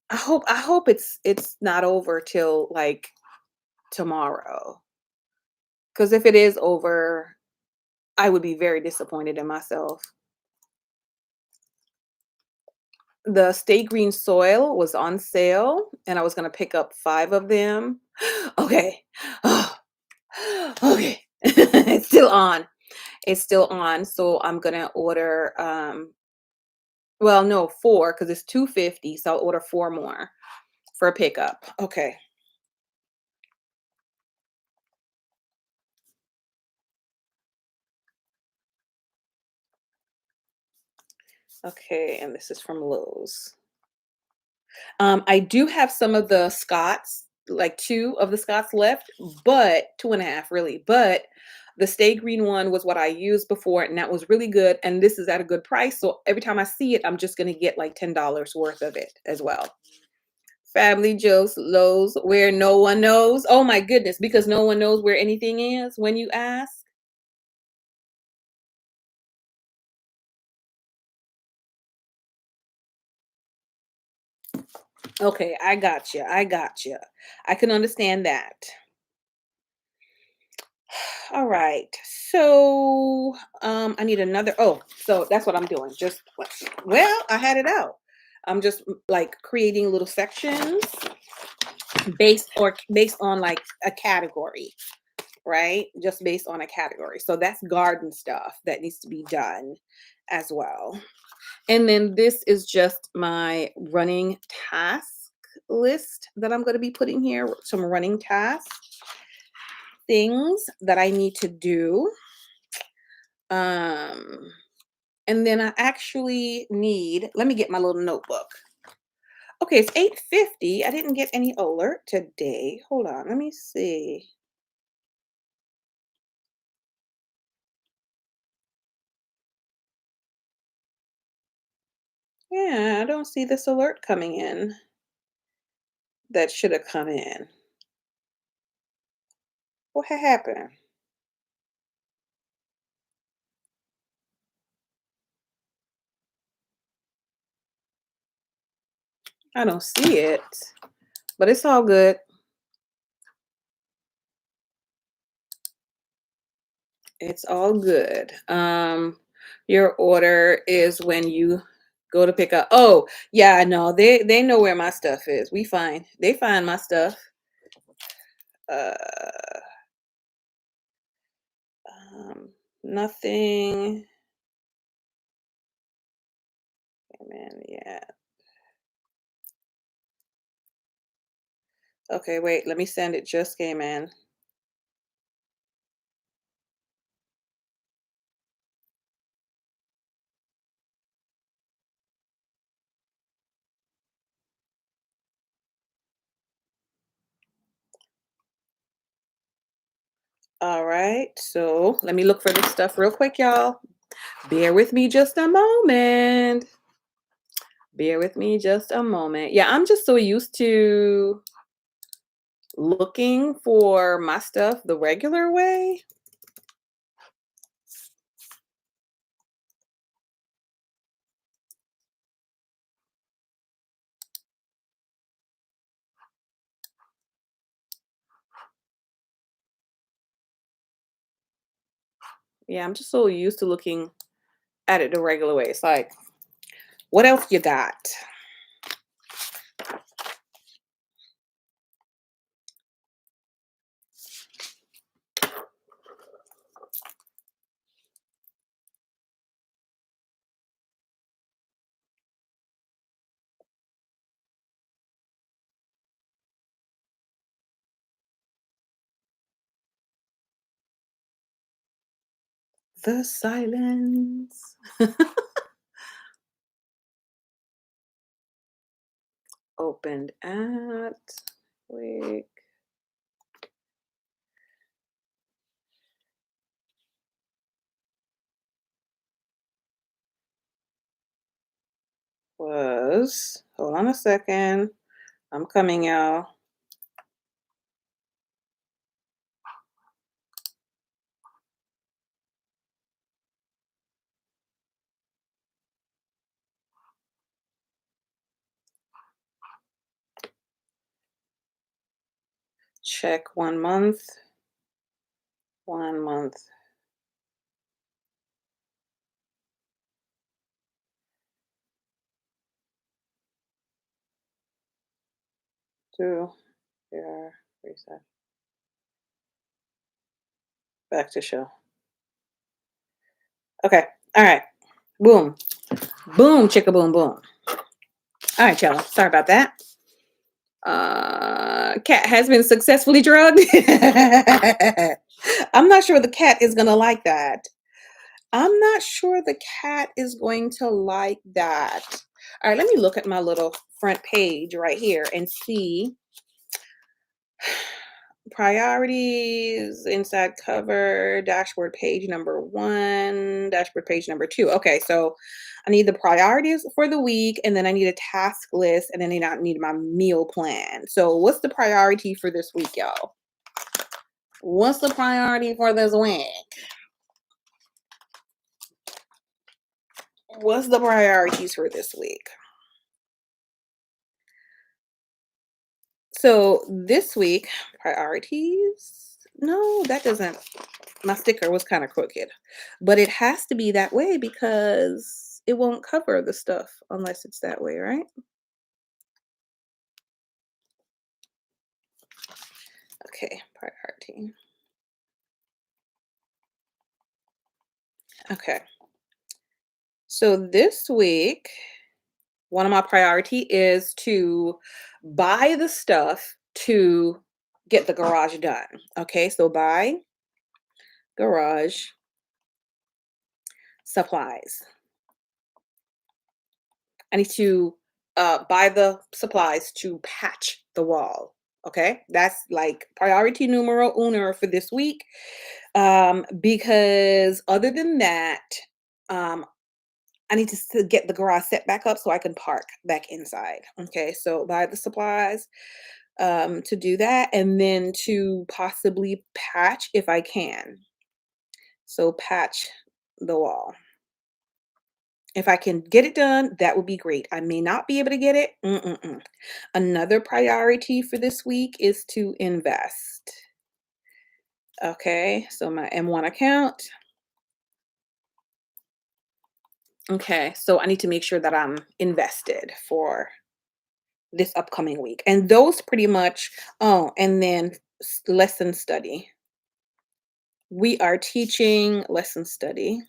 I hope it's not over till like tomorrow. Because if it is over, I would be very disappointed in myself. The Stay Green soil was on sale, and I was gonna pick up 5 of them. Okay. Oh, okay. It's still on. It's still on, so I'm gonna order, well, no, 4 because it's 250, so I'll order 4 more for a pickup. Okay. Okay, and this is from Lowe's. I do have some of the Scots, like 2 of the Scots left, but 2.5 really. But the Stay Green one was what I used before, and that was really good. And this is at a good price. So every time I see it, I'm just gonna get like $10 worth of it as well. Family Joe's Lowe's, where no one knows. Oh my goodness, because no one knows where anything is when you ask. Okay, I got you. I got you. I can understand that. All right. So, I need another. Oh, so that's what I'm doing. Well, I had it out. I'm just like creating little sections based on like a category, right? Just based on a category. So that's garden stuff that needs to be done as well. And then this is just my running task list that I'm going to be putting here. Some running tasks, things that I need to do. Um, and then I actually need, let me get my little notebook. Okay, it's 8:50. I didn't get any alert today. Hold on, let me see. Yeah, I don't see this alert coming in. That should have come in. What happened? I don't see it, but it's all good. It's all good. Your order is when you go to pick up. Oh, yeah, no, they know where my stuff is. We fine. They find my stuff. Uh, nothing came in yet. Okay, wait, let me send it. Just came in. All right, so let me look for this stuff real quick, y'all. Bear with me just a moment. Bear with me just a moment. Yeah, I'm just so used to looking for my stuff the regular way. Yeah, I'm just so used to looking at it the regular way. It's like, what else you got? The silence. Opened at week was, hold on a second. I'm coming, y'all. Check 1 month. 1 month. 2. Yeah, reset. Back to show. Okay. All right. Boom. Boom, chicka boom boom. All right, y'all. Sorry about that. Cat has been successfully drugged. I'm not sure the cat is gonna like that. I'm not sure the cat is going to like that. All right, let me look at my little front page right here and see priorities, inside cover, dashboard page number 1, dashboard page number 2. Okay, so I need the priorities for the week, and then I need a task list, and then I need my meal plan. So what's the priority for this week, y'all? What's the priority for this week? What's the priorities for this week? So this week, priorities. No, that doesn't. My sticker was kind of crooked, but it has to be that way because it won't cover the stuff unless it's that way, right? Okay, priority. Okay. So this week, one of my priority is to buy the stuff to get the garage done. Okay, so buy garage supplies. I need to buy the supplies to patch the wall. Okay, that's like priority numero uno for this week. Because other than that, um, I need to get the garage set back up so I can park back inside. Okay, so buy the supplies to do that, and then to possibly patch if I can. So patch the wall. If I can get it done, that would be great. I may not be able to get it. Mm-mm-mm. Another priority for this week is to invest. Okay, so my M1 account. Okay, so I need to make sure that I'm invested for this upcoming week. And those pretty much, oh, and then lesson study. We are teaching lesson study.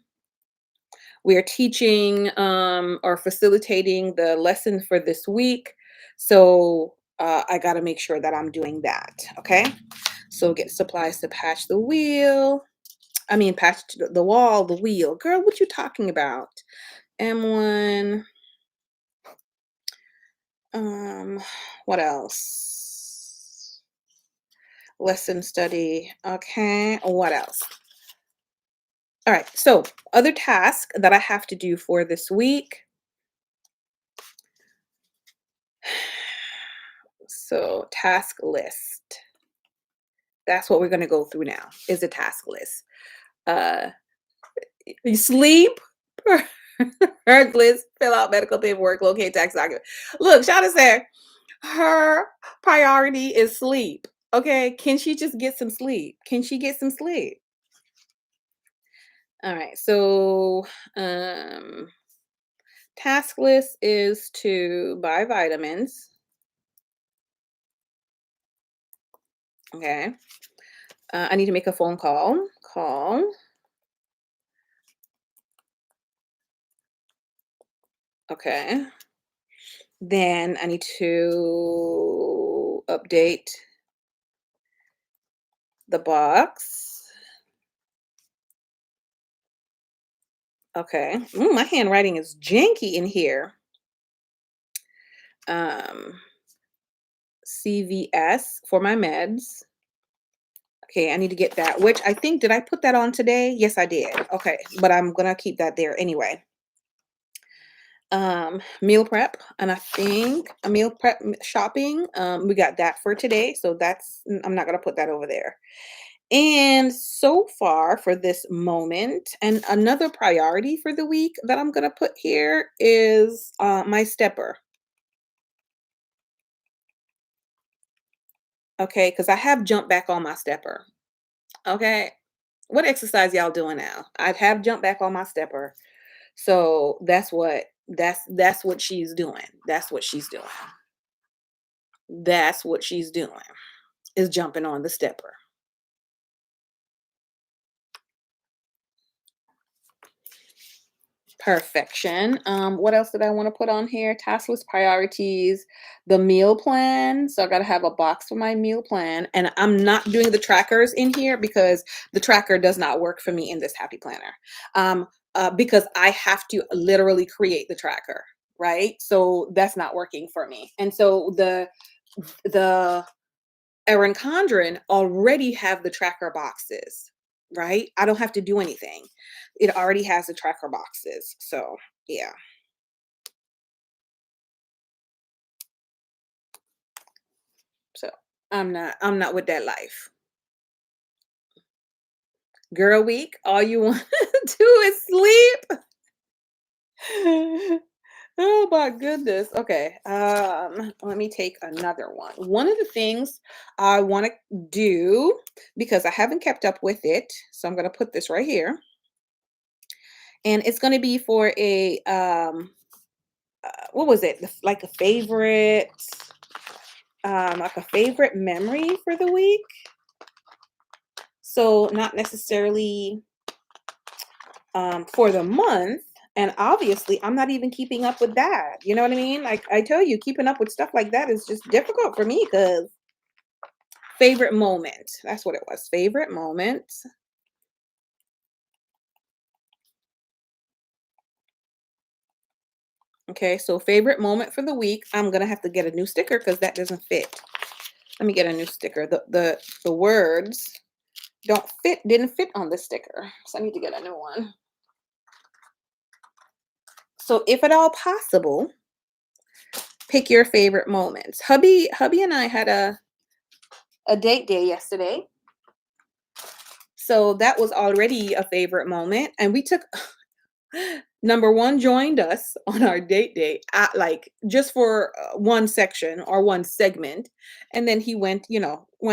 We are teaching or facilitating the lesson for this week. So I got to make sure that I'm doing that. Okay. So get supplies to patch the wheel. I mean, patch the wall, the wheel. Girl, what you talking about? M1. Um, what else? Lesson study. Okay. What else? All right. So, other task that I have to do for this week. So, task list. That's what we're going to go through now. Is a task list. Uh, you sleep. Her list. Fill out medical paperwork. Locate tax document. Look, Shawna said her priority is sleep. Okay. Can she just get some sleep? Can she get some sleep? All right. So, um, task list is to buy vitamins. Okay. I need to make a phone call. Call. Okay. Then I need to update the box. Okay. My handwriting is janky in here. Um, CVS for my meds. Okay, I need to get that, which I think, did I put that on today? Yes, I did. Okay, but I'm gonna keep that there anyway. Meal prep, and I think a meal prep shopping. We got that for today, so I'm not gonna put that over there. And so far for this moment, and another priority for the week that I'm gonna put here is my stepper. Okay, because I have jumped back on my stepper. Okay. What exercise y'all doing now? I have jumped back on my stepper. So that's what she's doing. That's what she's doing. That's what she's doing. Is jumping on the stepper. Perfection. What else did I want to put on here? Task list priorities, the meal plan. So I got to have a box for my meal plan. And I'm not doing the trackers in here because the tracker does not work for me in this happy planner. Because I have to literally create the tracker, right? So that's not working for me. And so the Erin Condren already have the tracker boxes, right? I don't have to do anything. It already has the tracker boxes. So, yeah. So, I'm not with that life. Girl week, all you want to do is sleep. Oh my goodness. Okay. Let me take another one. One of the things I want to do, because I haven't kept up with it, so I'm going to put this right here. And it's going to be for a what was it? Like a favorite, like a favorite memory for the week. So not necessarily for the month. And obviously, I'm not even keeping up with that. You know what I mean? Like I tell you, keeping up with stuff like that is just difficult for me because favorite moment. That's what it was. Favorite moment. Okay, so favorite moment for the week. I'm gonna have to get a new sticker because that doesn't fit. Let me get a new sticker. The words didn't fit on the sticker. So I need to get a new one. So if at all possible, pick your favorite moments. Hubby and I had a date day yesterday. So that was already a favorite moment. And we took number one joined us on our date day at like just for one section or one segment, and then he went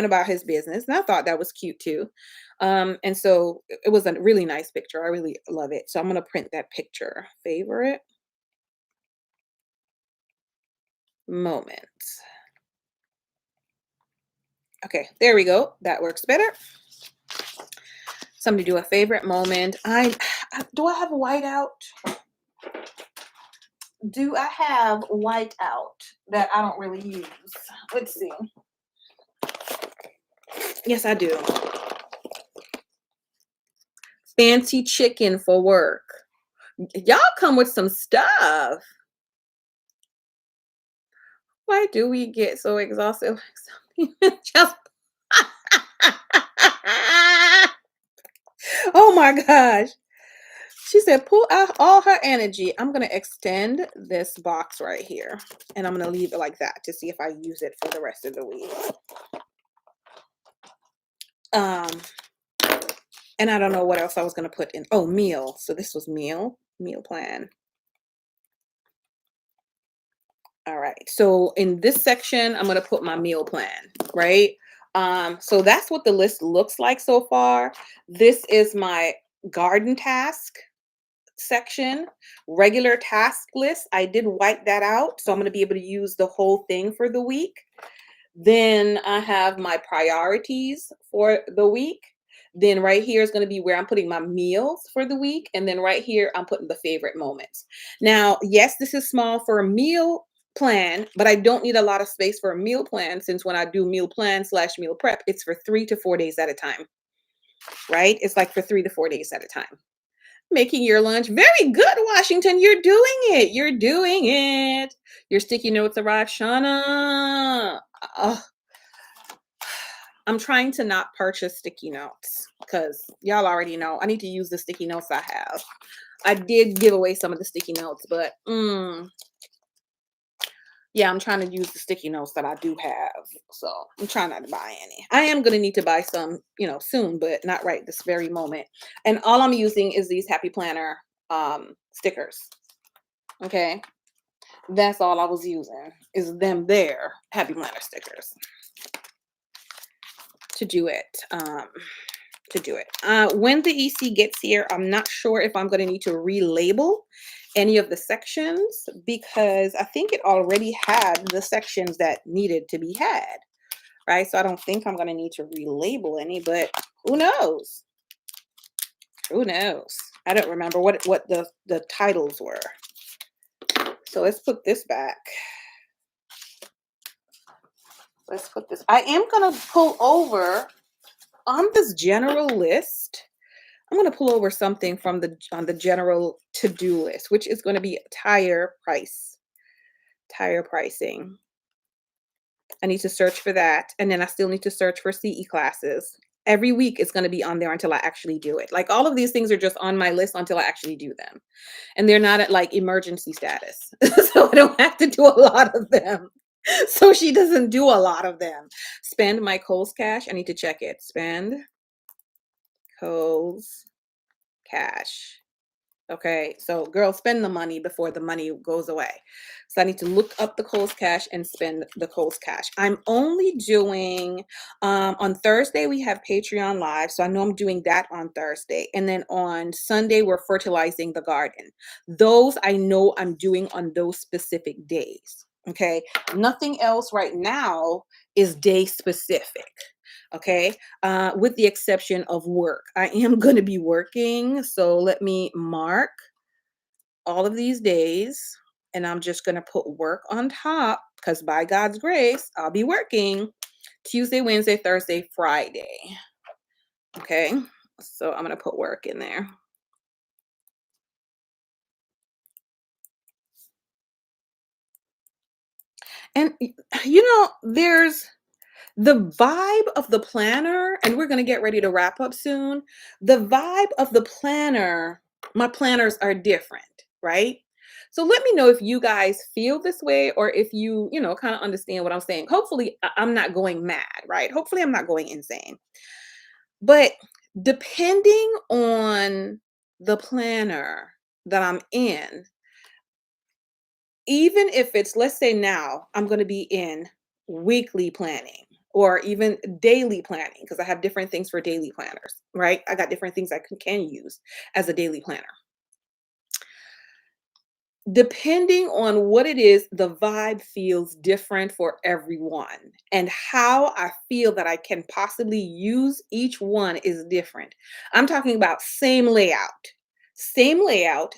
about his business, and I thought that was cute too. And so it was a really nice picture. I really love it, so I'm going to print that picture. Favorite moment. Okay, there we go. That works better. Somebody do a favorite moment. Do I have a whiteout? Do I have whiteout that I don't really use? Let's see. Yes, I do. Fancy chicken for work. Y'all come with some stuff. Why do we get so exhausted? Just oh my gosh. She said, pull out all her energy. I'm going to extend this box right here and I'm going to leave it like that to see if I use it for the rest of the week. Um, and I don't know what else I was going to put in. Oh, meal. So this was meal plan. All right. So in this section, I'm going to put my meal plan, right? So that's what the list looks like so far. This is my garden task section, regular task list. I did wipe that out, so I'm going to be able to use the whole thing for the week. Then I have my priorities for the week. Then right here is going to be where I'm putting my meals for the week. And then right here, I'm putting the favorite moments. Now, yes, this is small for a meal plan, but I don't need a lot of space for a meal plan since when I do meal plan / meal prep, it's for 3 to 4 days at a time, right? It's like for 3 to 4 days at a time. Making your lunch. Very good, Washington. You're doing it. You're doing it. Your sticky notes arrived, Shauna. Oh, I'm trying to not purchase sticky notes because y'all already know I need to use the sticky notes I have. I did give away some of the sticky notes, but yeah, I'm trying to use the sticky notes that I do have. So I'm trying not to buy any. I am going to need to buy some, soon, but not right this very moment. And all I'm using is these Happy Planner stickers. Okay. That's all I was using is them there Happy Planner stickers to do it. When the EC gets here, I'm not sure if I'm going to need to relabel any of the sections because I think it already had the sections that needed to be had, right? So I don't think I'm going to need to relabel any, but who knows? Who knows? I don't remember what the titles were. So let's put this back. Let's put this. I am going to pull over on this general list. I'm going to pull over something from on the general to-do list, which is going to be tire pricing. I need to search for that. And then I still need to search for CE classes. Every week it's going to be on there until I actually do it. Like all of these things are just on my list until I actually do them. And they're not at like emergency status. So I don't have to do a lot of them. So she doesn't do a lot of them. Spend my Kohl's cash. I need to check it. Spend Kohl's cash. Okay, so girl, spend the money before the money goes away. So I need to look up the Kohl's cash and spend the Kohl's cash. I'm only doing, on Thursday, we have Patreon Live. So I know I'm doing that on Thursday. And then on Sunday, we're fertilizing the garden. Those I know I'm doing on those specific days. Okay, nothing else right now is day specific. Okay, with the exception of work. I am going to be working, so let me mark all of these days, and I'm just going to put work on top because by God's grace, I'll be working Tuesday, Wednesday, Thursday, Friday. Okay, so I'm going to put work in there. And, there's the vibe of the planner, and we're going to get ready to wrap up soon. The vibe of the planner, my planners are different, right? So let me know if you guys feel this way or if you, kind of understand what I'm saying. Hopefully, I'm not going mad, right? Hopefully, I'm not going insane. But depending on the planner that I'm in, even if it's, let's say now I'm going to be in weekly planning or even daily planning, because I have different things for daily planners, right? I got different things I can use as a daily planner. Depending on what it is, the vibe feels different for everyone, and how I feel that I can possibly use each one is different. I'm talking about same layout,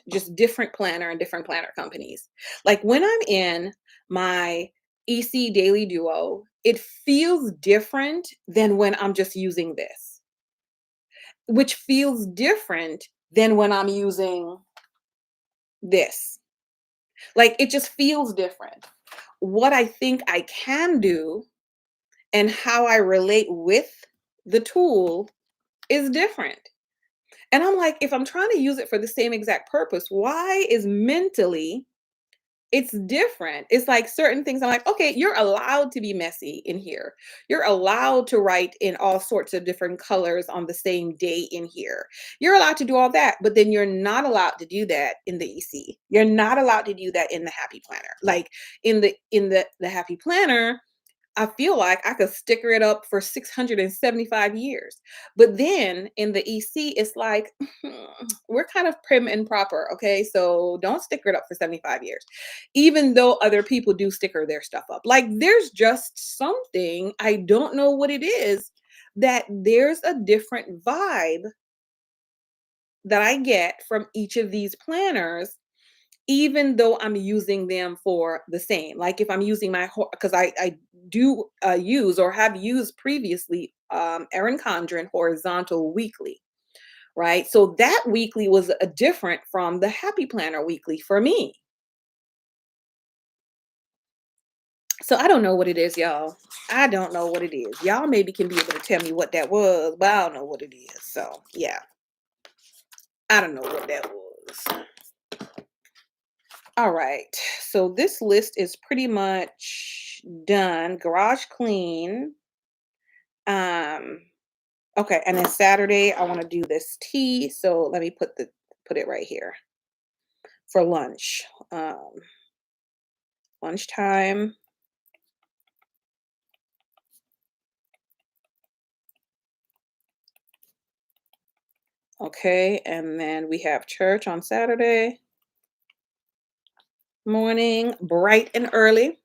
just different planner and different planner companies. Like when I'm in my EC Daily Duo, it feels different than when I'm just using this, which feels different than when I'm using this. Like, it just feels different. What I think I can do and how I relate with the tool is different. And I'm like, if I'm trying to use it for the same exact purpose, why is mentally it's different. It's like certain things I'm like, okay, you're allowed to be messy in here. You're allowed to write in all sorts of different colors on the same day in here. You're allowed to do all that, but then you're not allowed to do that in the EC. You're not allowed to do that in the Happy Planner. Like in the Happy Planner, I feel like I could sticker it up for 675 years. But then in the EC, it's like, we're kind of prim and proper. Okay. So don't sticker it up for 75 years, even though other people do sticker their stuff up. Like there's just something, I don't know what it is, that there's a different vibe that I get from each of these planners, even though I'm using them for the same. Like if I'm using my, because I do use or have used previously Erin Condren Horizontal Weekly, right? So that weekly was a different from the Happy Planner Weekly for me. So I don't know what it is, y'all. I don't know what it is. Y'all maybe can be able to tell me what that was, but I don't know what it is. So yeah, I don't know what that was. All right. So this list is pretty much done. Garage clean. Um, okay, and then Saturday I want to do this tea. So let me put it right here for lunch. Lunchtime. Okay, and then we have church on Saturday morning, bright and early.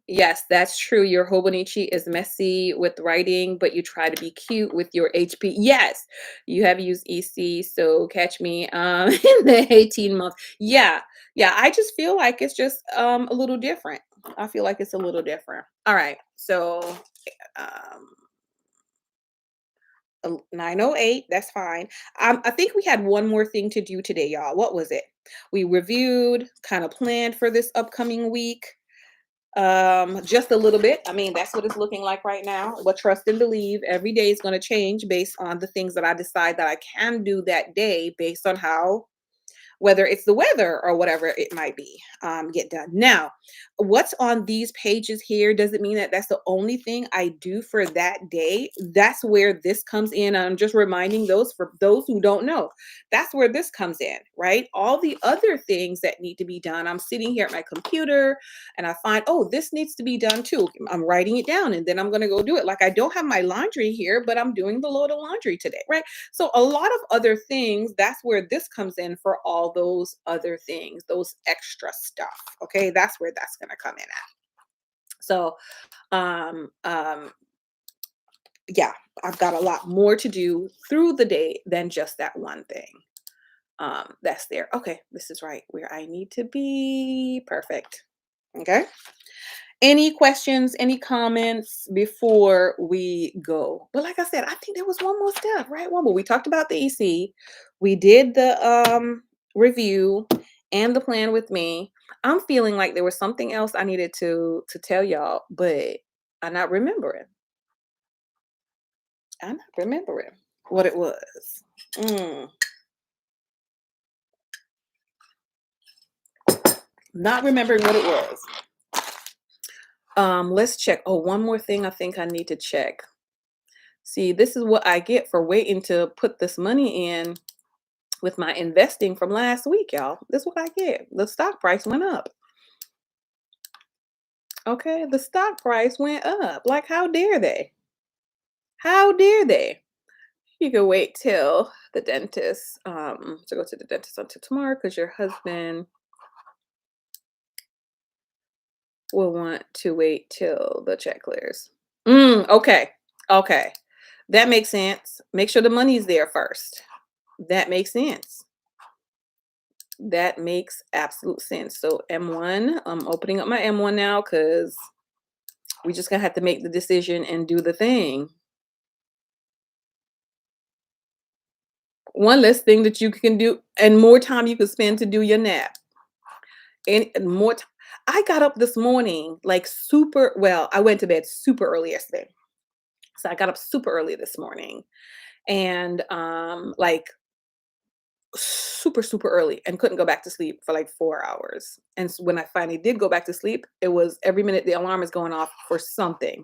Yes, that's true. Your Hobonichi is messy with writing, but you try to be cute with your HP. Yes, you have used EC, so catch me in the 18 month. Yeah, yeah. I just feel like it's just a little different. I feel like it's a little different. All right, so um 9:08, that's fine. I think we had one more thing to do today, y'all. What was it? We reviewed, kind of planned for this upcoming week. Just a little bit. I mean, that's what it's looking like right now. But trust and believe every day is going to change based on the things that I decide that I can do that day based on how, whether it's the weather or whatever it might be, get done. Now, what's on these pages here doesn't mean that that's the only thing I do for that day. That's where this comes in. I'm just reminding those for those who don't know. That's where this comes in, right? All the other things that need to be done. I'm sitting here at my computer and I find, oh, this needs to be done too. I'm writing it down and then I'm going to go do it. Like I don't have my laundry here, but I'm doing the load of laundry today, right? So a lot of other things, that's where this comes in for all those other things, those extra stuff. Okay, that's where that's going to come in at. So um um yeah, I've got a lot more to do through the day than just that one thing. That's there. Okay, this is right where I need to be. Perfect. Okay. Any questions, any comments before we go? But like I said, I think there was one more step, right? One more. We talked about the EC. We did the review and the plan with me. I'm feeling like there was something else I needed to tell y'all, but I'm not remembering. I'm not remembering what it was. Mm, not remembering what it was. Let's check. Oh, one more thing I think I need to check. See, this is what I get for waiting to put this money in with my investing from last week, y'all. This is what I get. The stock price went up. Okay, the stock price went up. Like, how dare they? How dare they? You can wait till the dentist, to go to the dentist until tomorrow because your husband will want to wait till the check clears. Okay. Okay. That makes sense. Make sure the money's there first. That makes sense. That makes absolute sense. So M1, I'm opening up my M1 now because we just gonna have to make the decision and do the thing. One less thing that you can do, and more time you can spend to do your nap. And more. I got up this morning like super. Well, I went to bed super early yesterday, so I got up super early this morning, and like super super early, and couldn't go back to sleep for like 4 hours. And when I finally did go back to sleep, it was every minute the alarm is going off for something.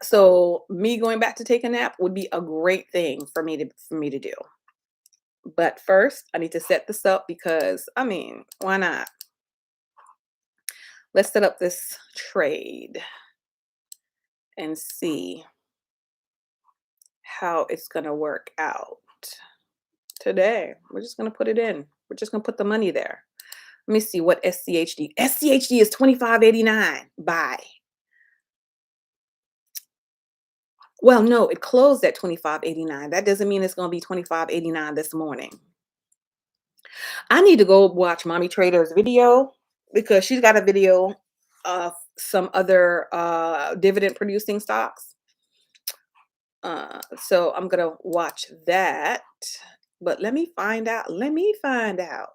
So me going back to take a nap would be a great thing for me to do. But first, I need to set this up because I mean, why not? Let's set up this trade and see how it's going to work out today. We're just going to put it in. We're just going to put the money there. Let me see what SCHD. SCHD is 25.89. Buy. Well, no, it closed at 25.89. That doesn't mean it's going to be 25.89 this morning. I need to go watch Mommy Trader's video because she's got a video of some other dividend producing stocks. So I'm gonna watch that. But let me find out. Let me find out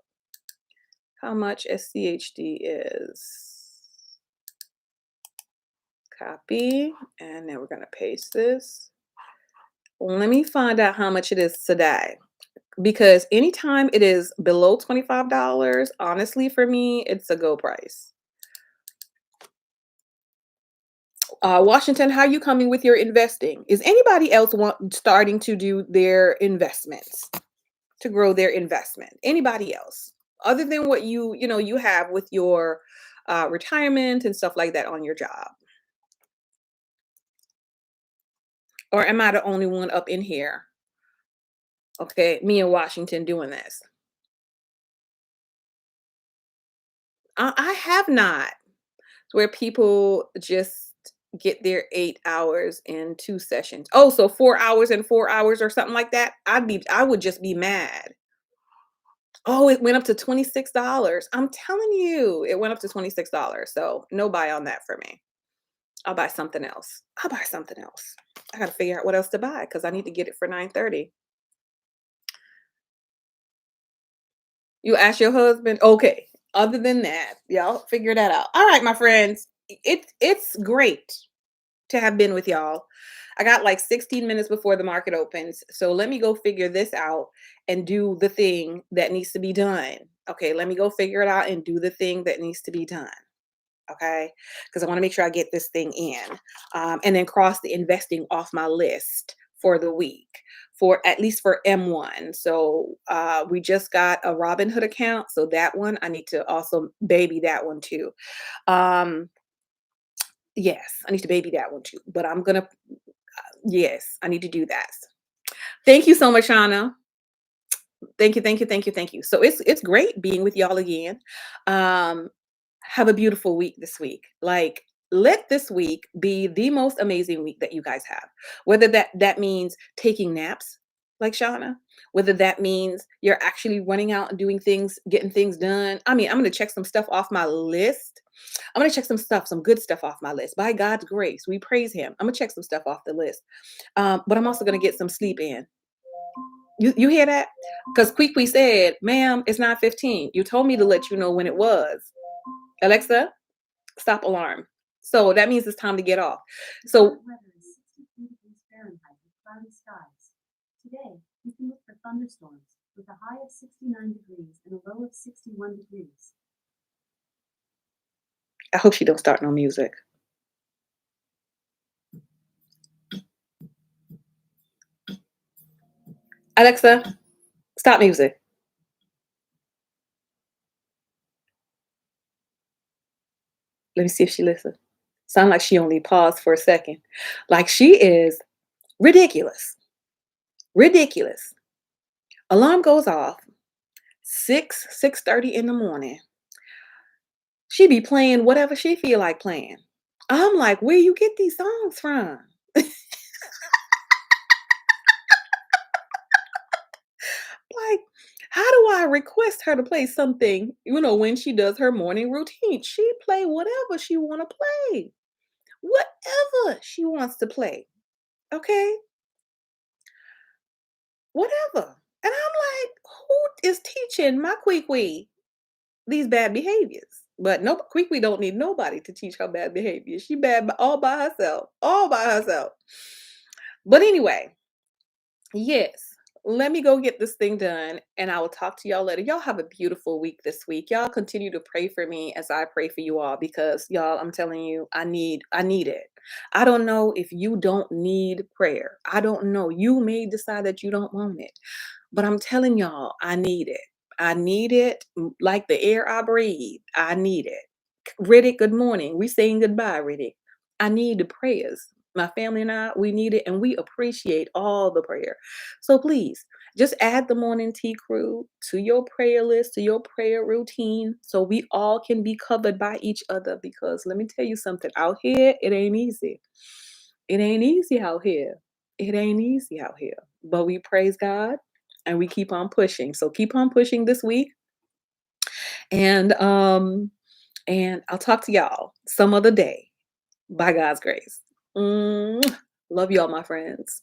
how much SCHD is. Copy, and then we're gonna paste this. Let me find out how much it is today. Because anytime it is below $25, honestly, for me, it's a go price. Washington, how are you coming with your investing? Is anybody else starting to do their investments to grow their investment? Anybody else other than what you have with your retirement and stuff like that on your job? Or am I the only one up in here? Okay, me in Washington doing this. I have not. Where people just get their 8 hours in 2 sessions. Oh, so 4 hours and 4 hours or something like that. I would just be mad. Oh, it went up to $26. I'm telling you, it went up to $26. So no buy on that for me. I'll buy something else. I'll buy something else. I gotta figure out what else to buy because I need to get it for 9:30. You ask your husband? Okay. Other than that, y'all figure that out. All right, my friends. It's great to have been with y'all. I got like 16 minutes before the market opens. So let me go figure this out and do the thing that needs to be done. Okay, let me go figure it out and do the thing that needs to be done. Okay, because I want to make sure I get this thing in, and then cross the investing off my list for the week, for at least for M1. So we just got a Robinhood account. So that one, I need to also baby that one too. Um, yes, I need to baby that one too. But I'm gonna Yes, I need to do that. Thank you so much, Shauna. Thank you, thank you, thank you, thank you. So it's great being with y'all again. Um, have a beautiful week this week. Like, let this week be the most amazing week that you guys have. Whether that means taking naps, like Shauna, whether that means you're actually running out and doing things, getting things done. I mean, I'm gonna check some stuff off my list. I'm gonna check some good stuff off my list. By God's grace, we praise Him. I'm gonna check some stuff off the list. But I'm also gonna get some sleep in. You hear that? Because Quiqui said, "Ma'am, it's 9:15. You told me to let you know when it was." Alexa, stop alarm. So that means it's time to get off. So weather is 63 degrees Fahrenheit with cloudy skies. Today, you can look for thunderstorms with a high of 69 degrees and a low of 61 degrees. I hope she don't start no music. Alexa, stop music. Let me see if she listens. Sound like she only paused for a second. Like she is Ridiculous. Ridiculous. Alarm goes off 6:30 in the morning. She be playing whatever she feel like playing. I'm like, "Where you get these songs from?" Like, how do I request her to play something, when she does her morning routine? She play whatever she wanna play. Whatever she wants to play, okay? Whatever. And I'm like, "Who is teaching my Kwee these bad behaviors?" But no, Kwee don't need nobody to teach her bad behavior. She bad all by herself. But anyway, yes, let me go get this thing done, and I will talk to y'all later. Y'all have a beautiful week this week. Y'all continue to pray for me as I pray for you all because y'all, I'm telling you, I need it. I don't know if you don't need prayer. I don't know. You may decide that you don't want it. But I'm telling y'all, I need it. I need it like the air I breathe. I need it. Riddick, good morning. We saying goodbye, Riddick. I need the prayers. My family and I, we need it, and we appreciate all the prayer. So please, just add the morning tea crew to your prayer list, to your prayer routine, so we all can be covered by each other. Because let me tell you something, out here, it ain't easy. It ain't easy out here. It ain't easy out here. But we praise God and we keep on pushing. So keep on pushing this week. And I'll talk to y'all some other day by God's grace. Mwah. Love y'all, my friends.